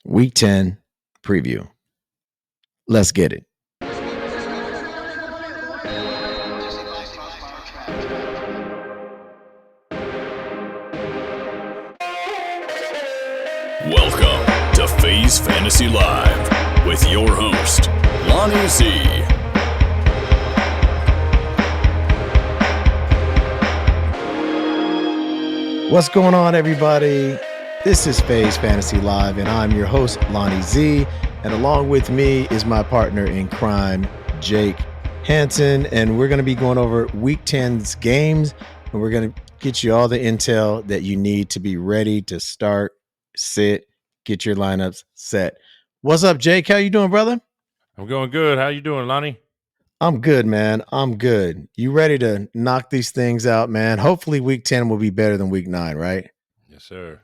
Week 10 preview. Let's get it. Welcome to FaZe Fantasy Live with your host, Lonnie Z. What's going on, everybody? This is FaZe Fantasy Live, and I'm your host, Lonnie Z. And along with me is my partner in crime, Jake Hansen. And we're going to be going over Week 10's games, and we're going to get you all the intel that you need to be ready to start, sit, get your lineups set. What's up, Jake? How you doing, brother? I'm going good. How you doing, Lonnie? I'm good, man. I'm good. You ready to knock these things out, man? Hopefully Week 10 will be better than Week 9, right? Yes, sir.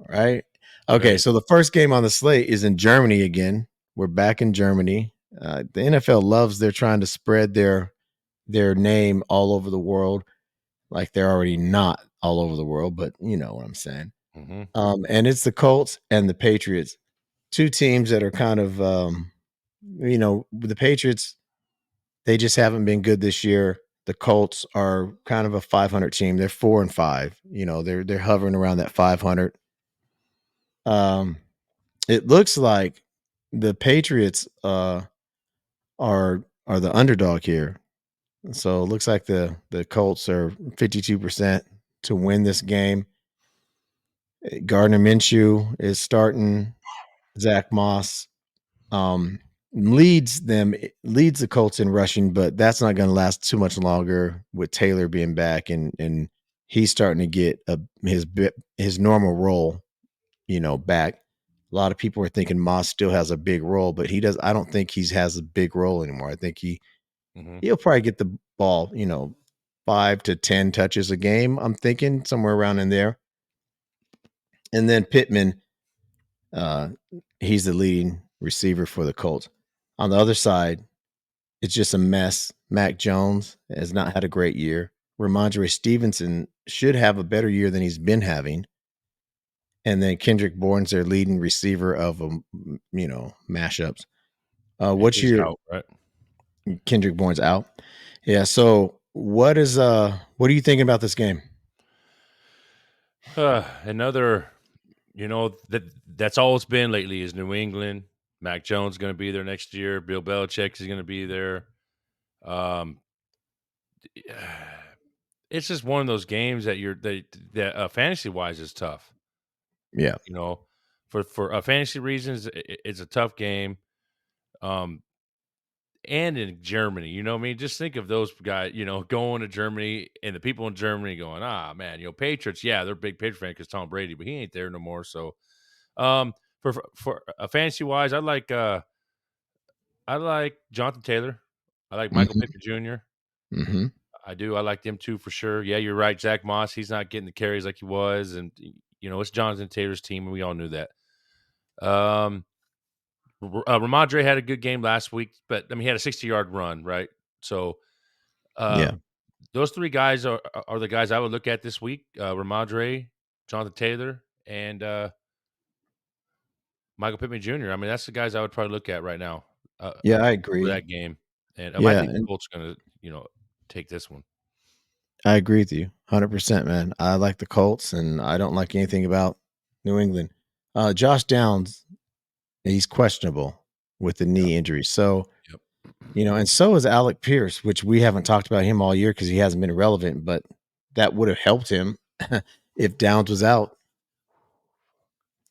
Right? Okay, Ready. so the first game on the slate is in Germany again. We're back in Germany. The NFL loves they're trying to spread their name all over the world, like they're already not all over the world, but you know what I'm saying. Mm-hmm. And it's the Colts and the Patriots, two teams that are kind of, the Patriots. They just haven't been good this year. The Colts are kind of a 500 team. They're 4-5. You know, they're hovering around that 500. It looks like the Patriots are the underdog here. So it looks like the Colts are 52% to win this game. Gardner Minshew is starting. Zach Moss leads the Colts in rushing, but that's not going to last too much longer with Taylor being back and he's starting to get his normal role, back. A lot of people are thinking Moss still has a big role, but he does. I don't think he has a big role anymore. I think he'll probably get the ball, 5 to 10 touches a game. I'm thinking somewhere around in there. And then Pittman, he's the leading receiver for the Colts. On the other side, it's just a mess. Mac Jones has not had a great year. Ramondre Stevenson should have a better year than he's been having. And then Kendrick Bourne's their leading receiver of mashups. What's He's your out, right? Kendrick Bourne's out? Yeah. So what are you thinking about this game? Another, that's all it's been lately is New England. Mac Jones going to be there next year. Bill Belichick is going to be there. It's just one of those games that fantasy wise is tough. Yeah. For fantasy reasons, it's a tough game. And in Germany, you know what I mean? Just think of those guys, going to Germany and the people in Germany going, man, Patriots, yeah, they're big Patriot fan because Tom Brady, but he ain't there no more. So, for fantasy wise, I like Jonathan Taylor. I like Michael Pittman Jr. Mm-hmm. I do. I like them too for sure. Yeah, you're right. Zach Moss, he's not getting the carries like he was, and it's Jonathan Taylor's team, and we all knew that. Ramondre had a good game last week, but I mean, he had a 60-yard run, right? So, Yeah. those three guys are the guys I would look at this week: Ramondre, Jonathan Taylor, and Michael Pittman Jr. I mean, that's the guys I would probably look at right now. Yeah, I For agree. that game, and I Yeah, think the and Colts are going to take this one. I agree with you 100%, man. I like the Colts, and I don't like anything about New England. Josh Downs, he's questionable with the knee injury. So, Yep. and so is Alec Pierce, which we haven't talked about him all year because he hasn't been relevant, but that would have helped him if Downs was out,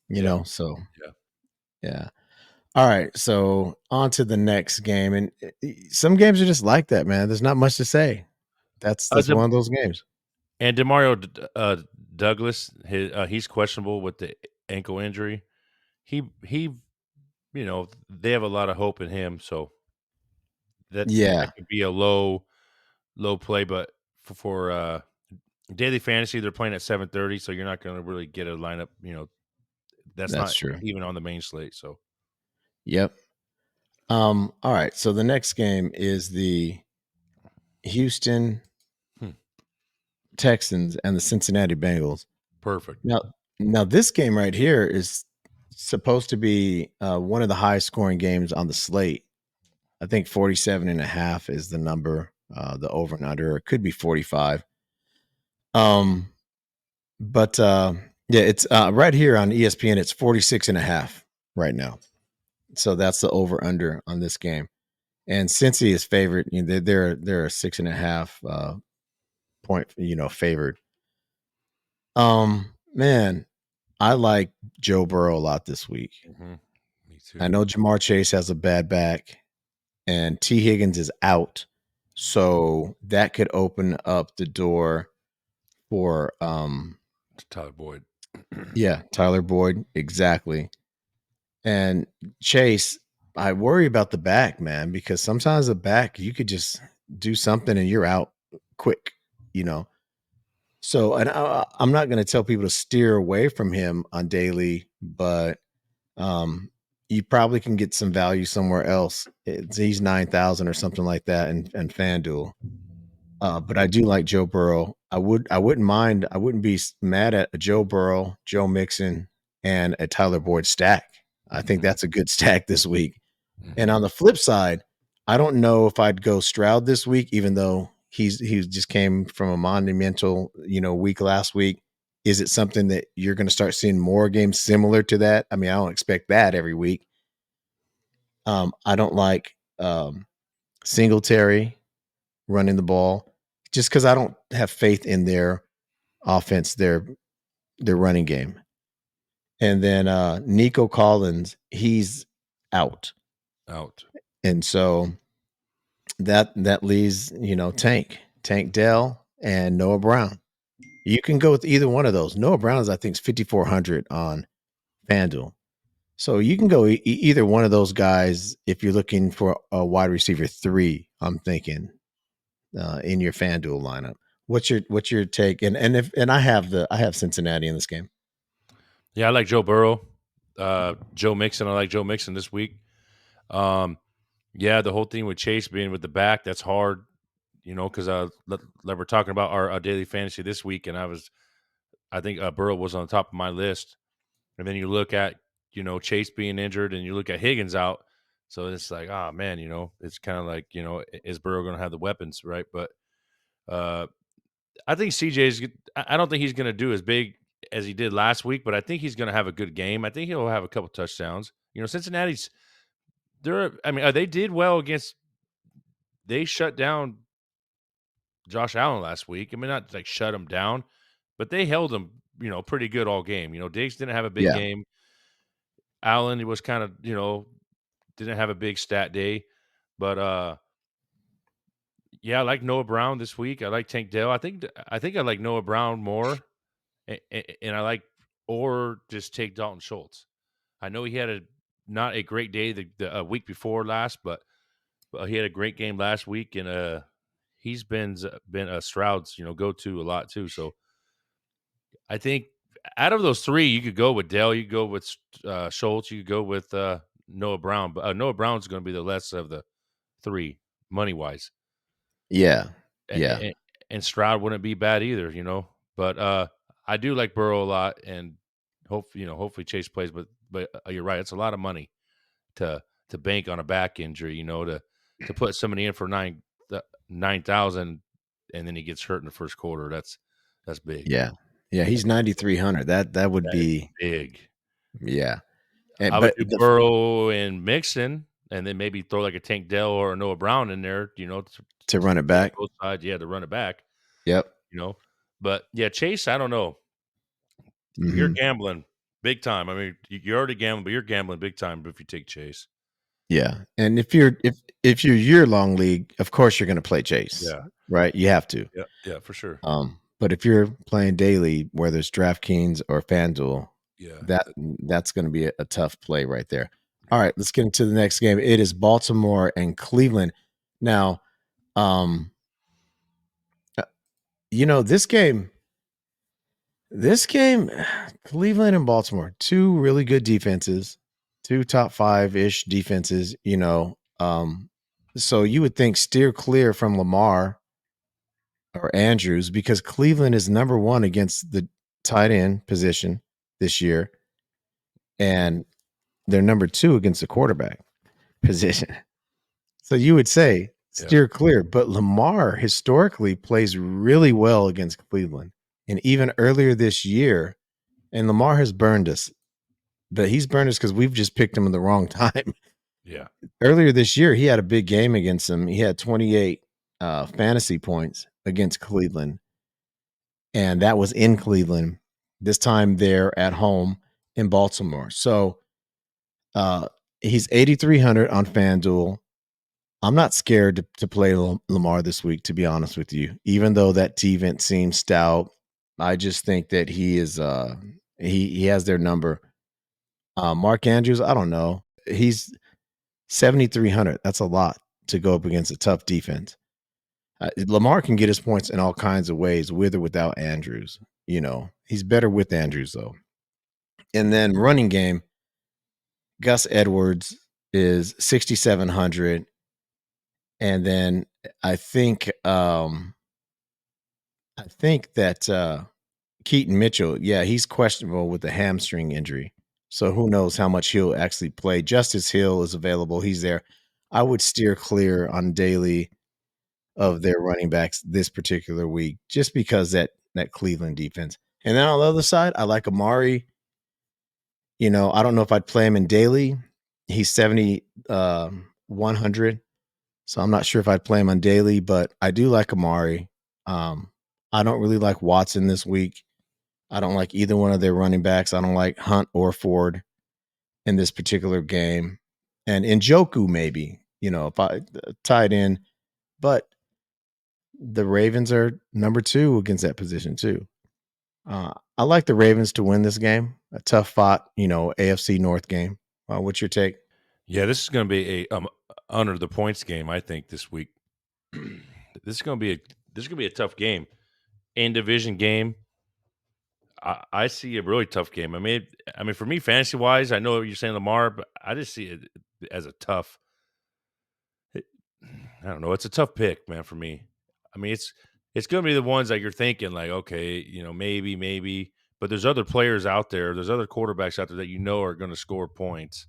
Yeah. so Yeah. yeah. All right, so on to the next game, and some games are just like that, man. There's not much to say. That's one of those games. And Demario Douglas, he's questionable with the ankle injury. He, they have a lot of hope in him, so that Yeah, could be a low play. But for daily fantasy, they're playing at 7:30, so you're not going to really get a lineup. That's that's not true. even on the main slate. So Yep. All right, so the next game is the Houston Texans and the Cincinnati Bengals. perfect. Now this game right here is supposed to be one of the highest scoring games on the slate. I think 47.5 is the number, the over and under. It could be 45. Um, but yeah, it's right here on ESPN. It's 46.5 right now. So that's the over under on this game. And Cincy is favored. You know, they're a 6.5 point, favored. Man, I like Joe Burrow a lot this week. Me I too. know Jamar Chase has a bad back, and T. Higgins is out, so that could open up the door for Tyler Boyd. yeah, Tyler Boyd, exactly. And Chase, I worry about the back, man, because sometimes the back you could just do something and you're out quick, you know. So, and I'm not going to tell people to steer away from him on daily, but um, you probably can get some value somewhere else. He's 9,000 or something like that, and FanDuel. But I do like Joe Burrow. I wouldn't mind. I wouldn't be mad at a Joe Burrow, Joe Mixon, and a Tyler Boyd stack. I think Mhm, that's a good stack this week. And mhm. on the flip side, I don't know if I'd go Stroud this week, even though he just came from a monumental, week last week. Is it something that you're going to start seeing more games similar to that? I mean, I don't expect that every week. I don't like Singletary running the ball just because I don't have faith in their offense, their running game. And then Nico Collins, he's out, Out. and so that leaves Tank Dell and Noah Brown. You can go with either one of those. Noah Brown is I think 5,400 on FanDuel, so you can go either one of those guys if you're looking for a wide receiver three. I'm thinking in your FanDuel lineup. What's your take? And I have Cincinnati in this game. Yeah, I like Joe Burrow. Joe Mixon. I like Joe Mixon this week. Um, yeah, the whole thing with Chase being with the back, that's hard, because like we're talking about our daily fantasy this week, and I think Burrow was on the top of my list. And then you look at, Chase being injured and you look at Higgins out. So it's like, oh man, it's kind of like, is Burrow going to have the weapons, right? But uh, I think CJ's, I don't think he's going to do as big as he did last week, but I think he's going to have a good game. I think he'll have a couple touchdowns. Cincinnati's, I mean, they did well they shut down Josh Allen last week. I mean, not like shut him down, but they held him, pretty good all game. Diggs didn't have a big Yeah, game. Allen was kind of, didn't have a big stat day, but yeah, I like Noah Brown this week. I like Tank Dell. I think I like Noah Brown more, and I like or just take Dalton Schultz. I know he had a not a great day the week before last, but he had a great game last week, and he's been a Stroud's go to a lot too. So I think out of those three, you could go with Dell, you could go with Schultz, you could go with Noah Brown, but Noah Brown's going to be the less of the three money wise, yeah, yeah, and, and Stroud wouldn't be bad either, But I do like Burrow a lot, and hopefully Chase plays. But you're right, it's a lot of money to bank on a back injury, to put somebody in for 9,000, and then he gets hurt in the first quarter. That's big. yeah, yeah. He's 9,300. That would That is be big. yeah. I would But do Burrow and Mixon, and then maybe throw like a Tank Dell or a Noah Brown in there, to run it to back, both sides. Yeah, to run it back, yep. you know. But yeah, Chase, I don't know. You're Hmm. gambling big time. I mean, you're already gambling, but you're gambling big time if you take Chase. Yeah, and if you're year long league, of course you're going to play Chase, Yeah, right? You have to. yeah, yeah, for sure. But if you're playing daily, whether it's DraftKings or FanDuel, Yeah, that's going to be a tough play right there. All yeah. right, let's get into the next game. It is Baltimore and Cleveland. Now, um, uh, this game, Cleveland and Baltimore, two really good defenses, two top five ish defenses. So you would think steer clear from Lamar or Andrews because Cleveland is number one against the tight end position this year. and they're number 2 against the quarterback position. So you would say Yeah. steer clear, but Lamar historically plays really well against Cleveland. And even earlier this year, and Lamar has burned us, but he's burned us because we've just picked him in the wrong time. Yeah. Earlier this year, he had a big game against them. He had 28 fantasy points against Cleveland, and that was in Cleveland. This time they're at home in Baltimore. So he's 8,300 on FanDuel. I'm not scared to play Lamar this week, to be honest with you. Even though that T-Vent seems stout, I just think that he is he has their number. Mark Andrews, I don't know. He's 7,300. That's a lot to go up against a tough defense. Lamar can get his points in all kinds of ways, with or without Andrews. You know, he's better with Andrews though. And then running game, Gus Edwards is 6,700. And then I think that Keaton Mitchell, yeah, he's questionable with the hamstring injury. So who knows how much he'll actually play. Justice Hill is available. He's there. I would steer clear on daily of their running backs this particular week, just because that Cleveland defense. And then on the other side, I like Amari. You know, I don't know if I'd play him in daily. He's 7,100. So I'm not sure if I'd play him on daily, but I do like Amari. I don't really like Watson this week. I don't like either one of their running backs. I don't like Hunt or Ford in this particular game. And Njoku, maybe, you know, if I tied in, but the Ravens are number 2 against that position too. I like the Ravens to win this game. A tough fought, you know, AFC North game. What's your take? Yeah, this is going to be a under the points game. I think this week. This is going to be a tough game, in division game. I see a really tough game. I mean, for me, fantasy wise, I know you're saying Lamar, but I just see it as a tough. I don't know. It's a tough pick, man, for me. I mean, it's going to be the ones that you're thinking like, okay, you know, maybe, but there's other players out there. There's other quarterbacks out there that you know are going to score points,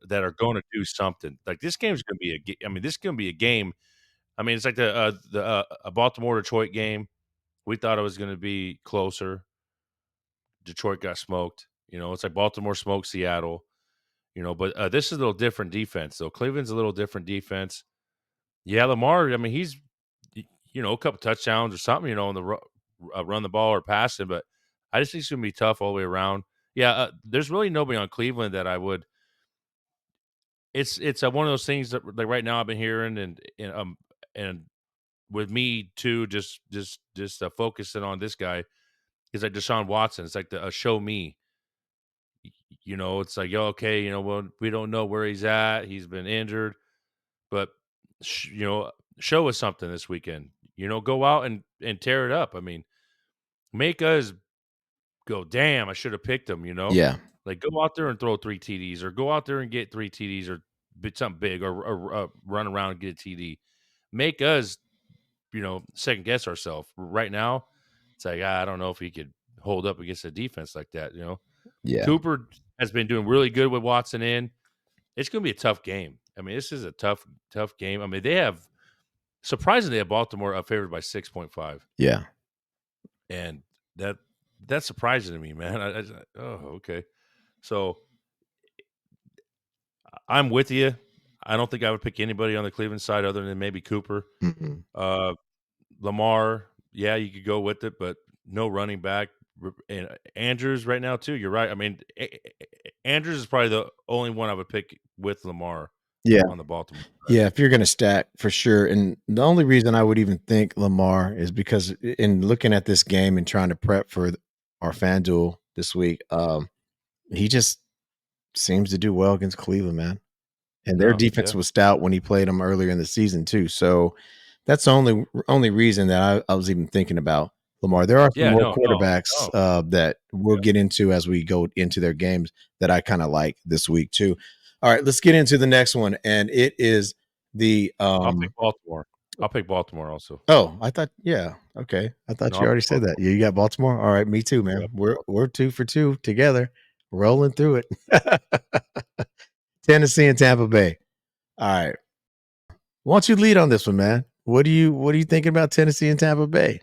that are going to do something. Like this game's going to be I mean, this is going to be a game. I mean, it's like the a Baltimore Detroit game. We thought it was going to be closer. Detroit got smoked. You know, it's like Baltimore smoked Seattle. You know, but this is a little different defense. So Cleveland's a little different defense. Yeah, Lamar. I mean, he's you know, a couple touchdowns or something. You know, on the run the ball or passing. But I just think it's going to be tough all the way around. Yeah, there's really nobody on Cleveland that I would. It's one of those things that like right now I've been hearing and with me too, just focusing on this guy is like Deshaun Watson. It's like the show me. You know, it's like, yo, okay, you know, well, we don't know where he's at. He's been injured, but you know, show us something this weekend. You know, go out and tear it up. I mean, make us go, damn, I should have picked him. You know, Yeah. like go out there and throw 3 TDs, or go out there and get 3 TDs, or something big, or run around and get a TD. Make us, you know, second guess ourselves. Right now, it's like I don't know if he could hold up against a defense like that. You know, Yeah. Cooper has been doing really good with Watson in. It's going to be a tough game. I mean, this is a tough game. I mean, they have surprisingly have Baltimore favored by 6.5, Yeah. and that that's surprising to me, man. Oh, okay. So I'm with you. I don't think I would pick anybody on the Cleveland side other than maybe Cooper. Mm-mm. Uh, Lamar, yeah, you could go with it, but no running back. And Andrews right now too. You're right. I mean, Andrews is probably the only one I would pick with Lamar Yeah. on the Baltimore side. Yeah, if you're gonna stack for sure. And the only reason I would even think Lamar is because in looking at this game and trying to prep for our FanDuel this week, he just seems to do well against Cleveland, man. And their No, defense yeah, was stout when he played them earlier in the season too. So that's the only reason that I was even thinking about Lamar. There are some yeah, more no. quarterbacks that we'll get into as we go into their games that I kind of like this week too. All right, let's get into the next one, and it is the I'll pick Baltimore. I'll pick Baltimore also. oh, I thought yeah, okay. I No, thought you I'll already pick said that. Baltimore. Yeah, you got Baltimore. All right, me too, Yeah, man. We're 2 for 2 together. rolling through it. Tennessee and Tampa Bay. All right. Why don't you lead on this one, man? What are you thinking about Tennessee and Tampa Bay?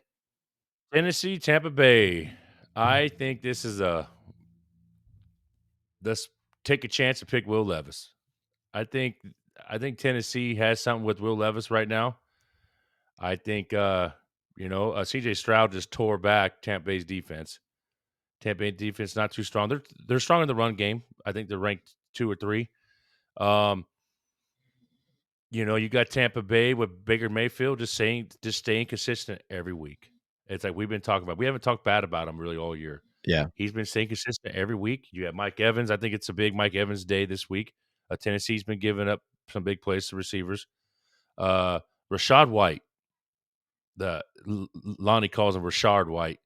Tennessee, Tampa Bay. I think this is a let's take a chance to pick Will Levis. I think I think Tennessee has something with Will Levis right now. I think CJ Stroud just tore back Tampa Bay's defense. Tampa Bay defense not too strong. They're strong in the run game. I think they're ranked 2 or 3. Um, you got Tampa Bay with Baker Mayfield just staying consistent every week. It's like we've been talking about. We haven't talked bad about him really all year. Yeah. He's been staying consistent every week. You have Mike Evans. I think it's a big Mike Evans day this week. Tennessee's been giving up some big plays to receivers. Uh, Rashad White, Lonnie calls him Rashard White.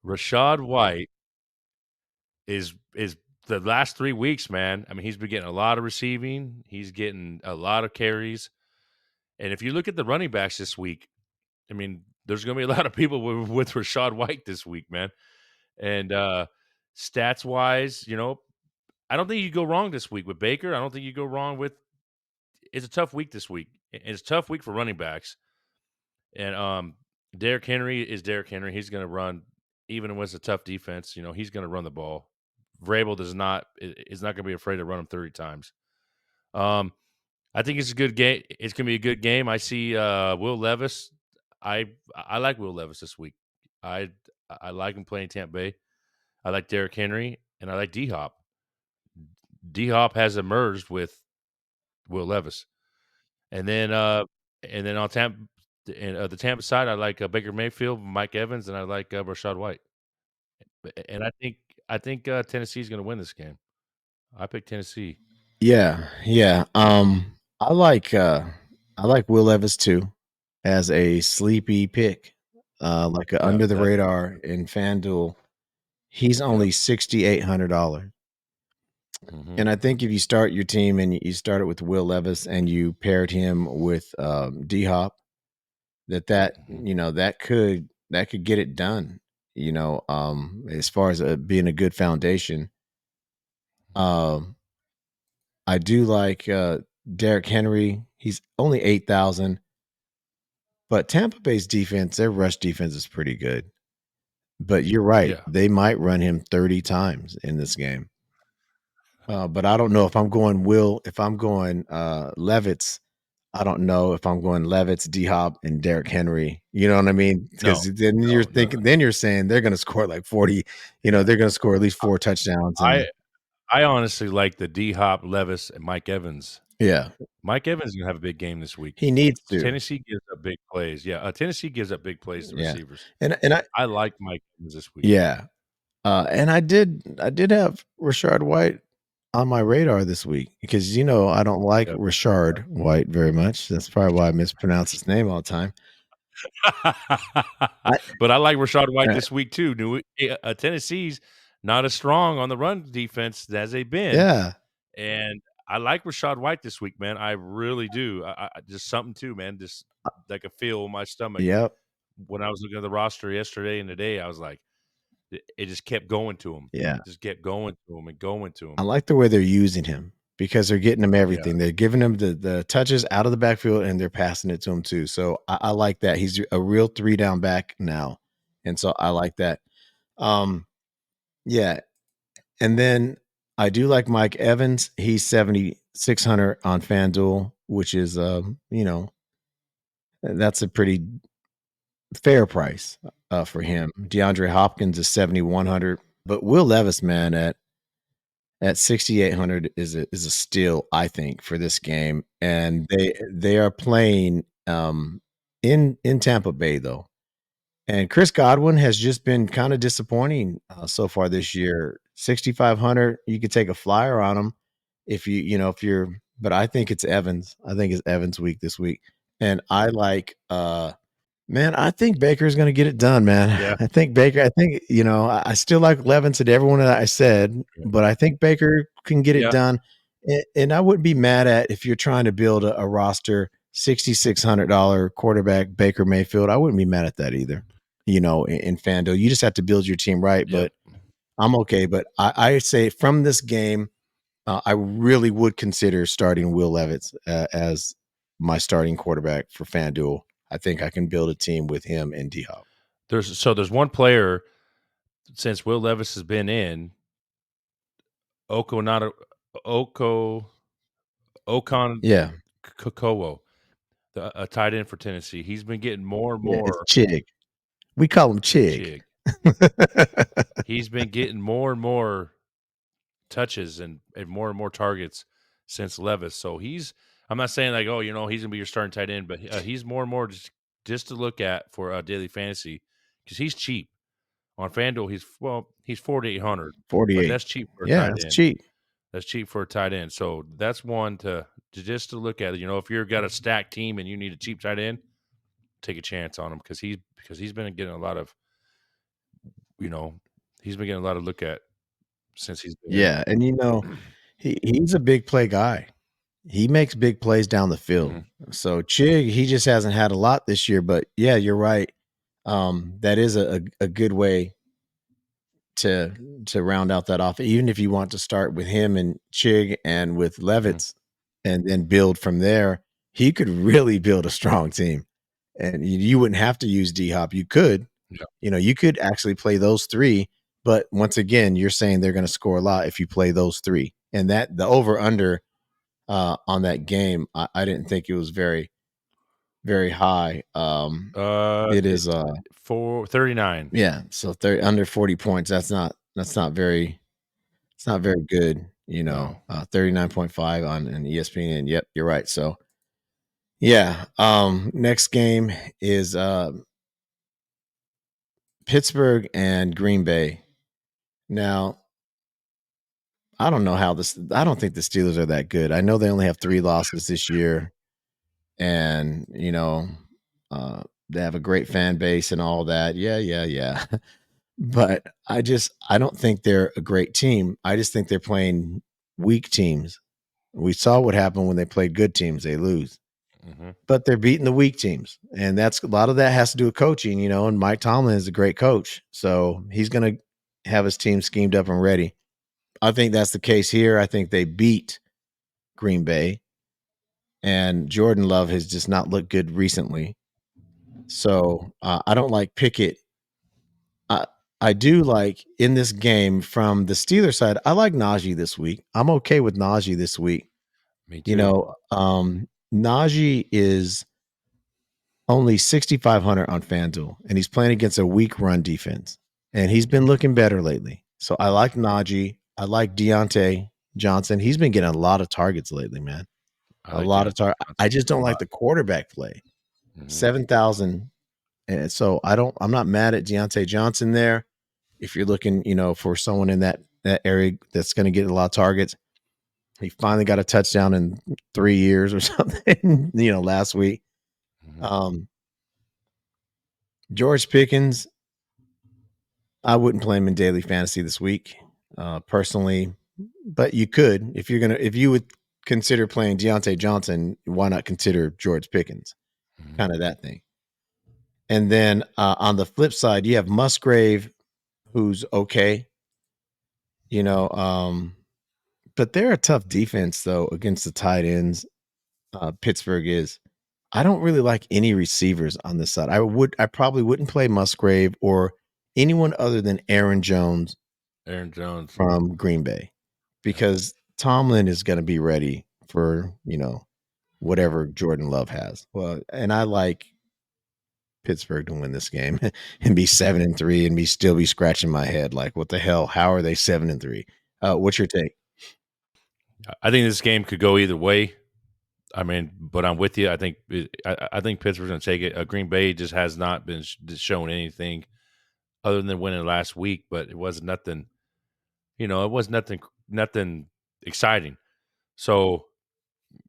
Rashad White is the last 3 weeks, man. I mean, he's been getting a lot of receiving. He's getting a lot of carries. And if you look at the running backs this week, I mean, there's going to be a lot of people with Rashad White this week, man. And stats wise, I don't think you go wrong this week with Baker. I don't think you go wrong with. It's a tough week this week. It's a tough week for running backs. And Derrick Henry is Derrick Henry. He's going to run, even when it's a tough defense. He's going to run the ball. Vrabel is not going to be afraid to run him 30 times. I think it's a good game. It's going to be a good game. I see Will Levis. I like Will Levis this week. I like him playing Tampa Bay. I like Derrick Henry, and I like D Hop. D Hop has emerged with Will Levis, and then on Tampa and the Tampa side, I like Baker Mayfield, Mike Evans, and I like Rashad White. And I think Tennessee is going to win this game. I pick Tennessee. Yeah. Yeah. I like Will Levis too as a sleepy pick. Like a Yeah, under the that. radar in FanDuel. He's Yeah. only $6,800. Hmm. And I think if you start your team and you start it with Will Levis and you paired him with D Hop, that Hmm. that could get it done. As far as being a good foundation. Um, I do like Derrick Henry. He's only 8,000, but Tampa Bay's defense, their rush defense is pretty good. But you're right; Yeah. they might run him 30 times in this game. But I don't know if I'm going Levitz. I don't know if I'm going Levitz, D Hop, and Derrick Henry. You know what I mean? No. Because then you're No. No. thinking, then you're saying they're going to score like 40. Yeah. They're going to score at least 4 touchdowns, I and I honestly like the D Hop, Levis, and Mike Evans. yeah, Mike Evans is gonna have a big game this week. he needs to. Tennessee gives up big plays. Yeah, Tennessee gives up big plays to Yeah, receivers. and I I like Mike Evans this week. yeah, and I did have Rashard White on my radar this week because I don't like Yep. Rashard White very much. That's probably why I mispronounce his name all the time. I, But I like Rashad White uh, this week too. Tennessee's not as strong on the run defense as they've been, yeah, and I like Rashad White this week, man. I really do. Just something too, man. Just like a feel in my stomach yep, when I was looking at the roster yesterday and today. I was like, it just kept going to him. yeah. It just kept going to him and going to I him. like the way they're using him because they're getting him Yeah. everything. They're giving him the touches out of the backfield and they're passing it to him too. So I like that. He's a real 3 down back now. And so I like that. Um, yeah. And then I do like Mike Evans. He's 7,600 on FanDuel, which is that's a pretty fair price for him. DeAndre Hopkins is 7,100. But Will Levis, man, at 6,800 is a steal, I think, for this game. And they are playing in Tampa Bay though. And Chris Godwin has just been kind of disappointing so far this year. 6,500, you could take a flyer on him if you're. But I think it's Evans. I think it's Evans week this week, and I like man, I think Baker's gonna get it done, man. Yeah. I think, I still like Levinson to everyone that I said, Yeah. but I think Baker can get it Yeah. done. And I wouldn't be mad at if you're trying to build a roster, $6,600 quarterback Baker Mayfield. I wouldn't be mad at that either. In FanDuel. You just have to build your team right. Yep. But I'm okay, but I say from this game, I really would consider starting Will Levis as my starting quarterback for FanDuel. I think I can build a team with him and D Hop. There's one player since Will Levis has been in, Oko not Oko Okon Yeah, Kokowo, a tight end for Tennessee. He's been getting more and yeah, it's more Chig. We call him Chig. Chig. He's been getting more and more touches and more targets since Levis. So I'm not saying like, oh, he's gonna be your starting tight end, but he's more and more just to look at for daily fantasy because he's cheap on FanDuel. He's 4,800, but 48. that's cheap for a Yeah, tight that's end. cheap. That's cheap for a tight end. So that's one to just to look at. If you've got a stacked team and you need a cheap tight end, take a chance on him because he's been getting a lot of you know he's been getting a lot of look at since he's been Yeah, and in. he's a big play guy. He makes big plays down the field. Hmm. So Chig, he just hasn't had a lot this year, but yeah, you're right. That is a good way to round out that off. Even if you want to start with him and Chig and with Hmm. Levitz and then build from there, he could really build a strong team. And you wouldn't have to use D Hop. You could, Yeah. you could actually play those three. But once again, you're saying they're going to score a lot if you play those three. And that the over under on that game, I didn't think it was very, very high. It is, It's for 39. yeah. So 30, under 40 points. That's not very. It's not very good. No. 39.5 on an ESPN. Yep, you're right. So yeah. Next game is Pittsburgh and Green Bay. Now, I don't know how this. I don't think the Steelers are that good. I know they only have 3 losses this year, and they have a great fan base and all that. Yeah, yeah, yeah. But I don't think they're a great team. I just think they're playing weak teams. We saw what happened when they played good teams; they lose. Hmm. But they're beating the weak teams, and that's a lot of that has to do with coaching. And Mike Tomlin is a great coach, so he's going to have his team schemed up and ready. I think that's the case here. I think they beat Green Bay, and Jordan Love has just not looked good recently. So I don't like Pickett. I I do like in this game from the Steelers side. I like Najee this week. I'm okay with Najee this week. Me too. Najee is only 6,500 on FanDuel, and he's playing against a weak run defense, and he's been looking better lately. So I like Najee. I like Deontay Johnson. He's been getting a lot of targets lately, man. I A like lot of Deontay targets. I Johnson just a don't like lot. the quarterback play. Hmm. 7,000. And so I'm not mad at Deontay Johnson there. If you're looking, for someone in that area that's going to get a lot of targets, he finally got a touchdown in 3 years or something, last week. Hmm. Um, George Pickens, I wouldn't play him in daily fantasy this week, personally, but you could if you would consider playing Deontay Johnson, why not consider George Pickens? Hmm. Kind of that thing. And then on the flip side, you have Musgrave, who's okay, you know, but they're a tough defense though against the tight ends. Pittsburgh is. I don't really like any receivers on this side. I probably wouldn't play Musgrave or anyone other than Aaron Jones Aaron Jones. from Green Bay Yep. because Tomlin is going to be ready for, whatever Jordan Love has. Well, and I like Pittsburgh to win this game and be 7-3 and still be scratching my head like, what the hell? How are they 7-3? What's your take? I think this game could go either way. I mean, but I'm with you. I think Pittsburgh's going to take it. Green Bay just has not been shown anything other than winning last week, but it was nothing. It was nothing exciting. So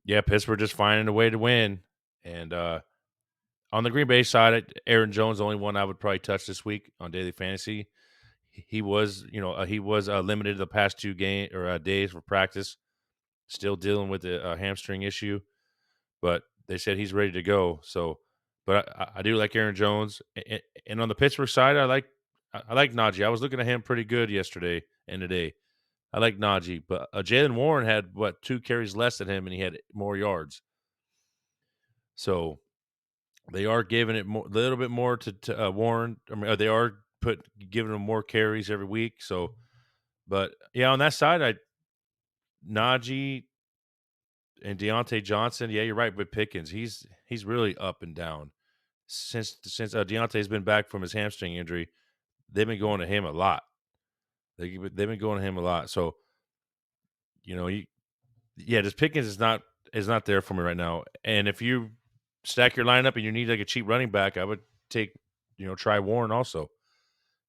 yeah, Pittsburgh just finding a way to win. And on the Green Bay side, Aaron Jones, the only one I would probably touch this week on daily fantasy. He was, he was limited the past 2 game or days for practice, still dealing with the hamstring issue, but they said he's ready to go. So, but I do like Aaron Jones, and on the Pittsburgh side, I like. I like Najee. I was looking at him pretty good yesterday and today. I like Najee, but Jalen Warren had what 2 carries less than him, and he had more yards. So they are giving it a little bit more to Warren. I mean, they are giving him more carries every week. So, but yeah, on that side, I Najee and Deontay Johnson. Yeah, you're right with Pickens. He's really up and down since Deontay's been back from his hamstring injury. They've been going to him a lot. They've been going to him a lot. So you know, yeah, just Pickens is not there for me right now. And if you stack your lineup and you need like a cheap running back, I would take try Warren also.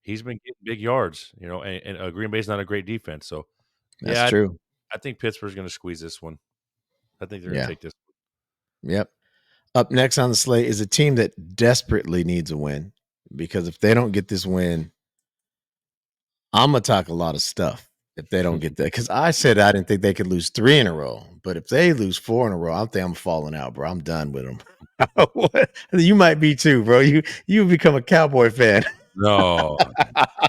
He's been getting big yards, and Green Bay's not a great defense. So That's yeah, true. I think Pittsburgh's going to squeeze this one. I think they're going to Yeah. take this. Yep. Up next on the slate is a team that desperately needs a win, because if they don't get this win, I'm gonna talk a lot of stuff if they don't get that. Because I said I didn't think they could lose 3 in a row, but if they lose 4 in a row, I think I'm falling out, bro. I'm done with them. You might be too, bro. You become a Cowboy fan. No,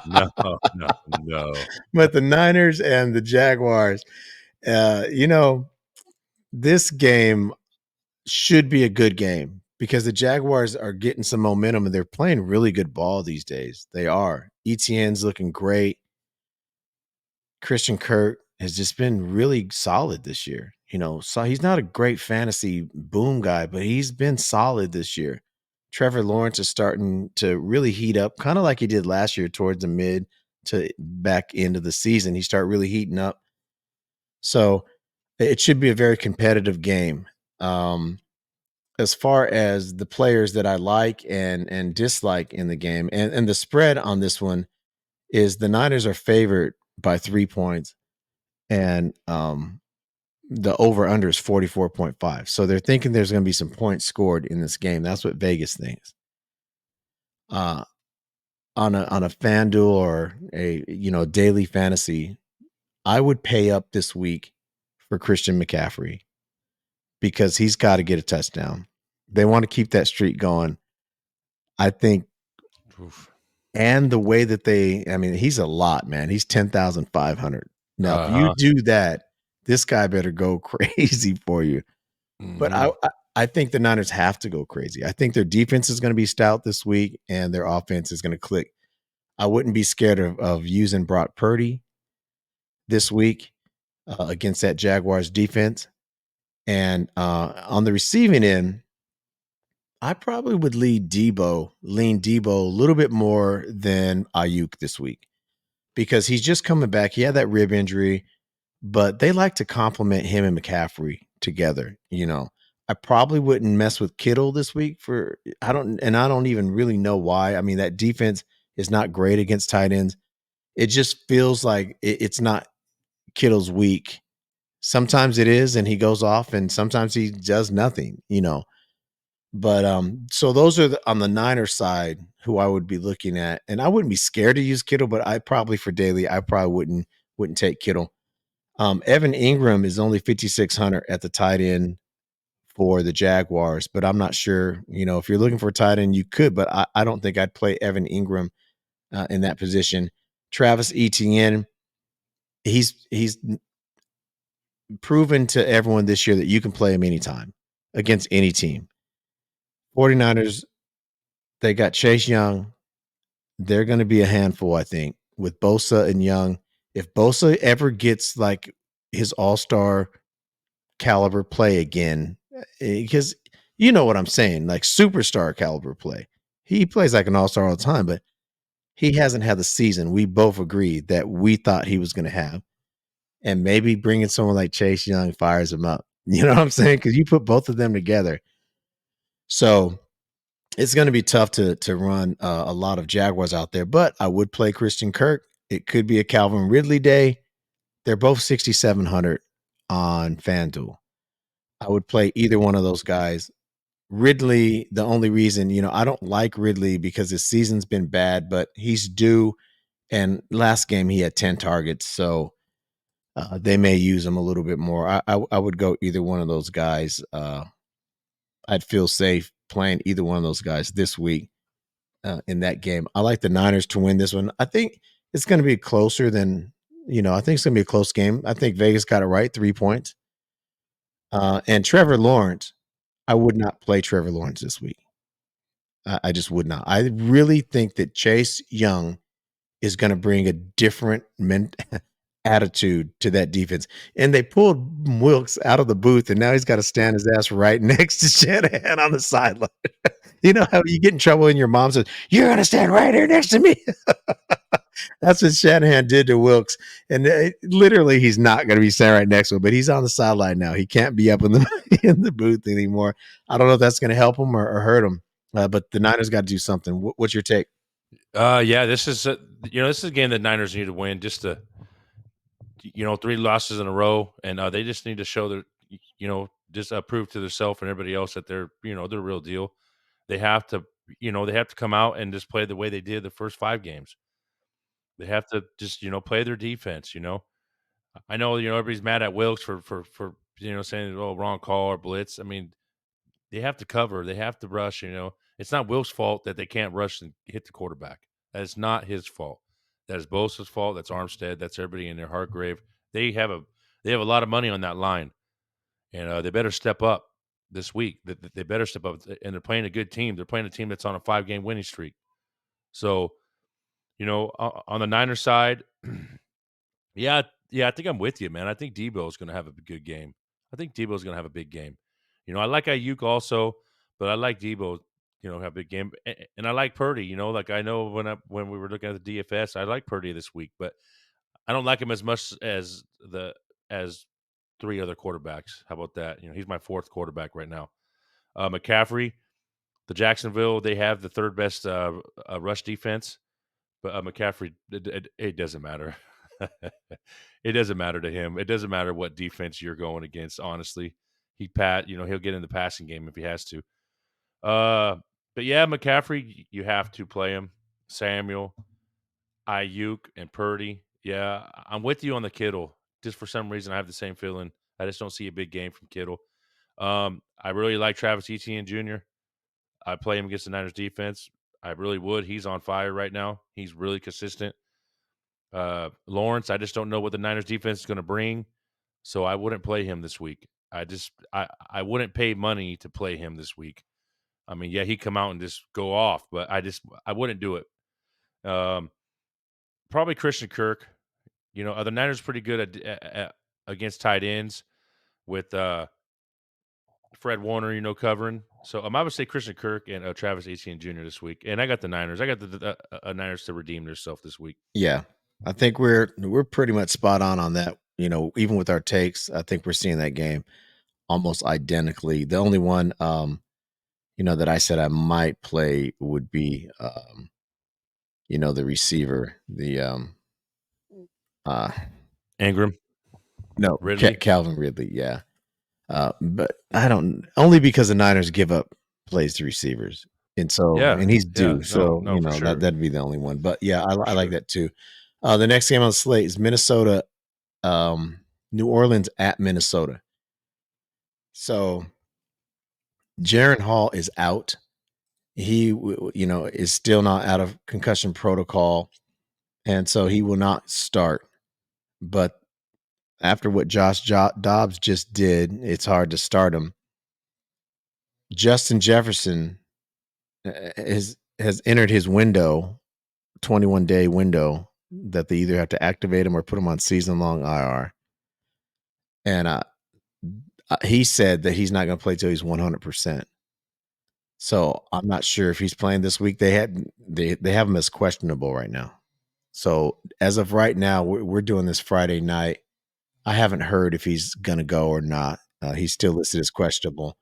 no, no, no. But the Niners and the Jaguars, you know, this game should be a good game because the Jaguars are getting some momentum and they're playing really good ball these days. They are. ETN's looking great. Christian Kirk has just been really solid this year. So he's not a great fantasy boom guy, but he's been solid this year. Trevor Lawrence is starting to really heat up, kind of like he did last year towards the mid to back end of the season. He started really heating up. So it should be a very competitive game. As far as the players that I like and dislike in the game, and the spread on this one is the Niners are favored by 3 points, and the over under is 44.5. So they're thinking there's going to be some points scored in this game. That's what Vegas thinks. Uh, on a FanDuel or a daily fantasy, I would pay up this week for Christian McCaffrey because he's got to get a touchdown. They want to keep that streak going. I think. Oof. And the way that he's a lot, man. He's 10,500. Now, if you Uh-huh. do that, this guy better go crazy for you. But Mhm. I think the Niners have to go crazy. I think their defense is going to be stout this week, and their offense is going to click. I wouldn't be scared of using Brock Purdy this week against that Jaguars defense. And on the receiving end, I probably would lean Debo a little bit more than Ayuk this week because he's just coming back. He had that rib injury, but they like to complement him and McCaffrey together. I probably wouldn't mess with Kittle this week I don't even really know why. I mean, that defense is not great against tight ends. It just feels like it's not Kittle's week. Sometimes it is, and he goes off, and sometimes he does nothing. But so those are on the Niners side who I would be looking at, and I wouldn't be scared to use Kittle, but I probably for daily, I probably wouldn't take Kittle. Evan Ingram is only 5,600 at the tight end for the Jaguars, but I'm not sure. If you're looking for a tight end, you could, but I don't think I'd play Evan Ingram in that position. Travis Etienne, he's proven to everyone this year that you can play him anytime against any team. 49ers, they got Chase Young. They're going to be a handful, I think, with Bosa and Young. If Bosa ever gets like his all-star caliber play again, because you know what I'm saying, like superstar caliber play. He plays like an all-star all the time, but he hasn't had the season we both agreed that we thought he was going to have. And maybe bringing someone like Chase Young fires him up. You know what I'm saying? Because you put both of them together. So it's going to be tough to run a lot of Jaguars out there, but I would play Christian Kirk. It could be a Calvin Ridley day. They're both 6,700 on FanDuel. I would play either one of those guys. Ridley, the only reason, I don't like Ridley because his season's been bad, but he's due. And last game he had 10 targets, so they may use him a little bit more. I would go either one of those guys. I'd feel safe playing either one of those guys this week. in that game. I like the Niners to win this one. I think it's going to be closer than I think it's going to be a close game. I think Vegas got it right, 3 points. And Trevor Lawrence, I would not play Trevor Lawrence this week. I just would not. I really think that Chase Young is going to bring a different attitude to that defense. And they pulled Wilkes out of the booth, and now he's got to stand his ass right next to Shanahan on the sideline. You know how you get in trouble and your mom says, "You're going to stand right here next to me." That's what Shanahan did to Wilkes. And literally, he's not going to be standing right next to him, but he's on the sideline now. He can't be up in the in the booth anymore. I don't know if that's going to help him or hurt him, but the Niners got to do something. What's your take? Yeah, this is this is a game that Niners need to win. Just to 3 losses in a row, and they just need to show their just prove to themselves and everybody else that they're they're real deal. They have to they have to come out and just play the way they did the first 5 games. They have to just play their defense. I know everybody's mad at Wilkes for saying oh wrong call or blitz. I mean they have to cover. They have to rush. It's not Wilkes' fault that they can't rush and hit the quarterback. That is not his fault. That is Bosa's fault. That's Armstead. That's everybody in their Hargrave. They have a lot of money on that line, and they better step up this week. They better step up, and they're playing a good team. They're playing a team that's on a 5-game winning streak. So, on the Niners side, yeah, I think I'm with you, man. I think Debo is going to have a good game. I think Debo is going to have a big game. I like Ayuk also, but I like Debo. Have a big game, and I like Purdy. Like I know when we were looking at the DFS, I like Purdy this week, but I don't like him as much as 3 other quarterbacks. How about that? He's my 4th quarterback right now. McCaffrey, the Jacksonville, they have the 3rd best rush defense, but McCaffrey, it doesn't matter. It doesn't matter to him. It doesn't matter what defense you're going against. Honestly, he'll get in the passing game if he has to. But yeah, McCaffrey, you have to play him. Samuel, Ayuk, and Purdy. Yeah, I'm with you on the Kittle. Just for some reason, I have the same feeling. I just don't see a big game from Kittle. I really like Travis Etienne Jr. I play him against the Niners defense. I really would. He's on fire right now. He's really consistent. Lawrence, I just don't know what the Niners defense is going to bring, so I wouldn't play him this week. I wouldn't pay money to play him this week. I mean, yeah, he'd come out and just go off, but I wouldn't do it. Probably Christian Kirk. The Niners pretty good against tight ends with Fred Warner, covering. So I would say Christian Kirk and Travis Etienne Jr. this week. And I got the Niners. I got the Niners to redeem themselves this week. Yeah, I think we're pretty much spot on that. Even with our takes, I think we're seeing that game almost identically. The only one, that I said I might play would be, the receiver, Ingram, no, Ridley. Calvin Ridley. Yeah. But I don't only because the Niners give up plays to receivers. And so, Yeah, and he's yeah, due. So, no, for sure. that'd be the only one. But yeah, I like that too. The next game on the slate is Minnesota, New Orleans at Minnesota. So Jaron Hall is out. He, is still not out of concussion protocol. And so he will not start. But after what Josh Dobbs just did, it's hard to start him. Justin Jefferson has entered his window, 21-day window, that they either have to activate him or put him on season-long IR. And he said that he's not going to play till he's 100%. So I'm not sure if he's playing this week. They have him as questionable right now. So as of right now, we're doing this Friday night. I haven't heard if he's going to go or not. He's still listed as questionable.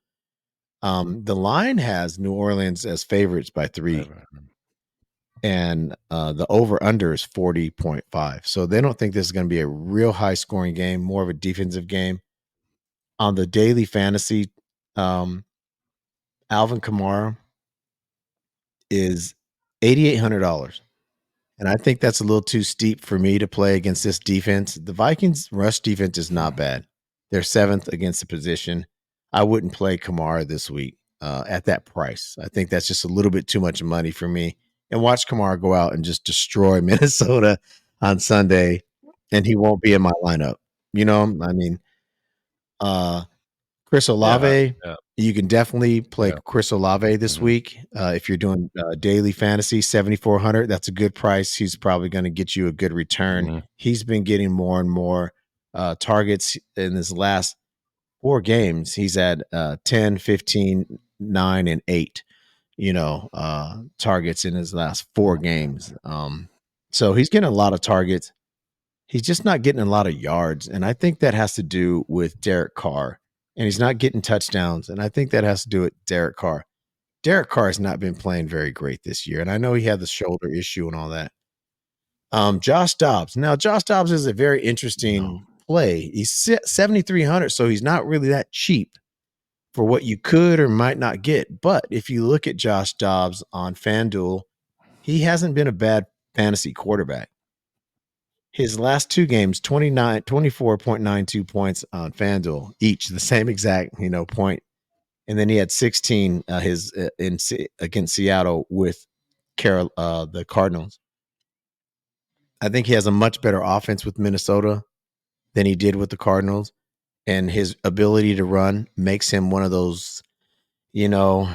The line has New Orleans as favorites by 3. And the over-under is 40.5. So they don't think this is going to be a real high-scoring game, more of a defensive game. On the daily fantasy, Alvin Kamara is $8,800. And I think that's a little too steep for me to play against this defense. The Vikings' rush defense is not bad. They're 7th against the position. I wouldn't play Kamara this week at that price. I think that's just a little bit too much money for me. and watch Kamara go out and just destroy Minnesota on Sunday, and he won't be in my lineup. You know, I mean, uh, Chris Yeah, Olave, yeah, you can definitely play yeah. Chris Olave this Mhm, week if you're doing daily fantasy 7,400. That's a good price. He's probably going to get you a good return. mhm. He's been getting more and more targets in his last 4 games. He's at 10, 15, 9, and 8. Targets in his last 4 games. So he's getting a lot of targets. He's just not getting a lot of yards, and I think that has to do with Derek Carr, and he's not getting touchdowns, and I think that has to do with Derek Carr. Derek Carr has not been playing very great this year, and I know he had the shoulder issue and all that. Josh Dobbs. Now, Josh Dobbs is a very No. interesting play. He's 7,300, so he's not really that cheap for what you could or might not get. But if you look at Josh Dobbs on FanDuel, he hasn't been a bad fantasy quarterback. His last 2 games, 24.92 points on FanDuel each, the same exact, point. And then he had 16 against Seattle with the Cardinals. I think he has a much better offense with Minnesota than he did with the Cardinals, and his ability to run makes him one of those, you know,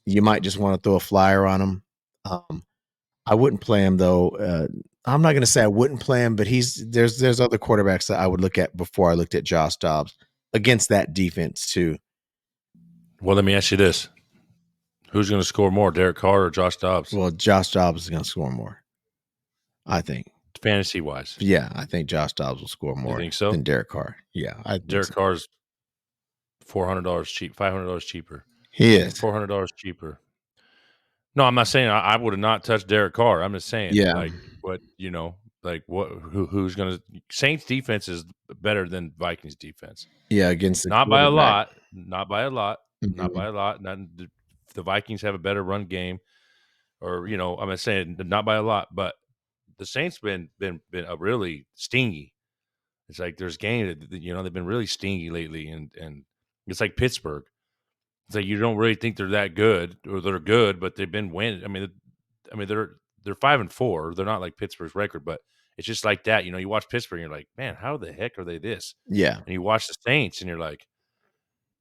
you might just want to throw a flyer on him. Um, I wouldn't play him though. I'm not going to say I wouldn't play him, but there's other quarterbacks that I would look at before I looked at Josh Dobbs against that defense too. Well, let me ask you this: Who's going to score more, Derek Carr or Josh Dobbs, Well, Josh Dobbs is going to score more, I think. fantasy wise? Yeah, I think Josh Dobbs will score You more think so? than Derek Carr. Yeah, I think Derek so. Carr's $400 cheap, $500 cheaper, He is. $400 cheaper. No, I'm not saying I would have not touched Derek Carr. I'm just saying, Yeah, like, what like what who's going to Saints defense is better than Vikings defense. yeah, against the Not by a quarterback. lot, not by a lot, not Mhm. by a lot. Not the Vikings have a better run game, or I'm saying not by a lot, but the Saints been a really stingy. It's like there's games that they've been really stingy lately, and it's like Pittsburgh. It's like you don't really think they're that good, or they're good, but they've been winning. I mean they're 5-4. They're not like Pittsburgh's record, but it's just like that. You watch Pittsburgh, and you're like, man, how the heck are they this? Yeah. And you watch the Saints, and you're like,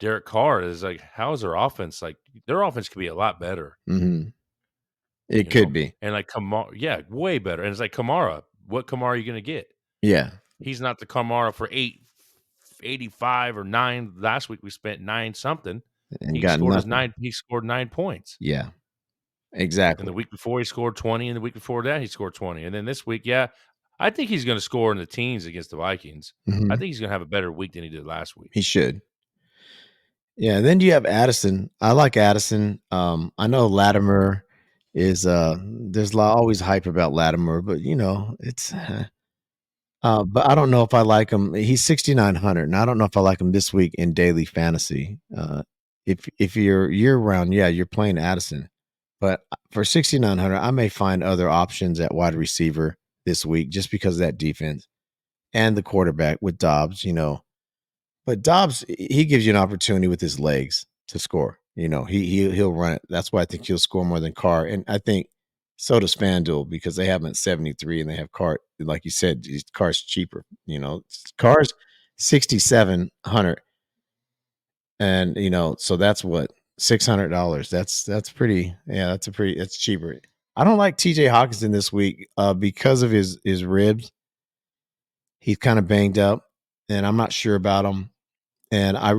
Derek Carr is like, how is their offense like? Their offense could be a lot better, Mhm. It could be. and like Kamara, yeah, way better. And it's like Kamara. What Kamara are you going to get? Yeah, He's not the Kamara for 85 or 9 last week. We spent 9 something. and got nothing. He scored 9 points. Yeah, And the exactly. week before he scored 20, and the week before that he scored 20. And then this week, yeah, I think he's going to score in the teens against the Vikings. I Mhm. think he's going to have a better week than he did last week. He should. Yeah, and then you have Addison. I like Addison. I know Latimer is there's always hype about Latimer, but it's but I don't know if I like him. He's 6,900, and I don't know if I like him this week in daily fantasy. If you're year round, yeah, you're playing Addison. But for 6,900, I may find other options at wide receiver this week just because of that defense and the quarterback with Dobbs. But Dobbs, he gives you an opportunity with his legs to score. He'll run it. That's why I think he'll score more than Carr. And I think so does FanDuel because they have him at 73 and they have Carr. Like you said, Carr's cheaper. Carr's 6,700, and so that's what $600. That's pretty. Yeah, that's cheaper. I don't like T.J. Hawkinson this week because of his ribs. He's kind of banged up, and I'm not sure about him. And I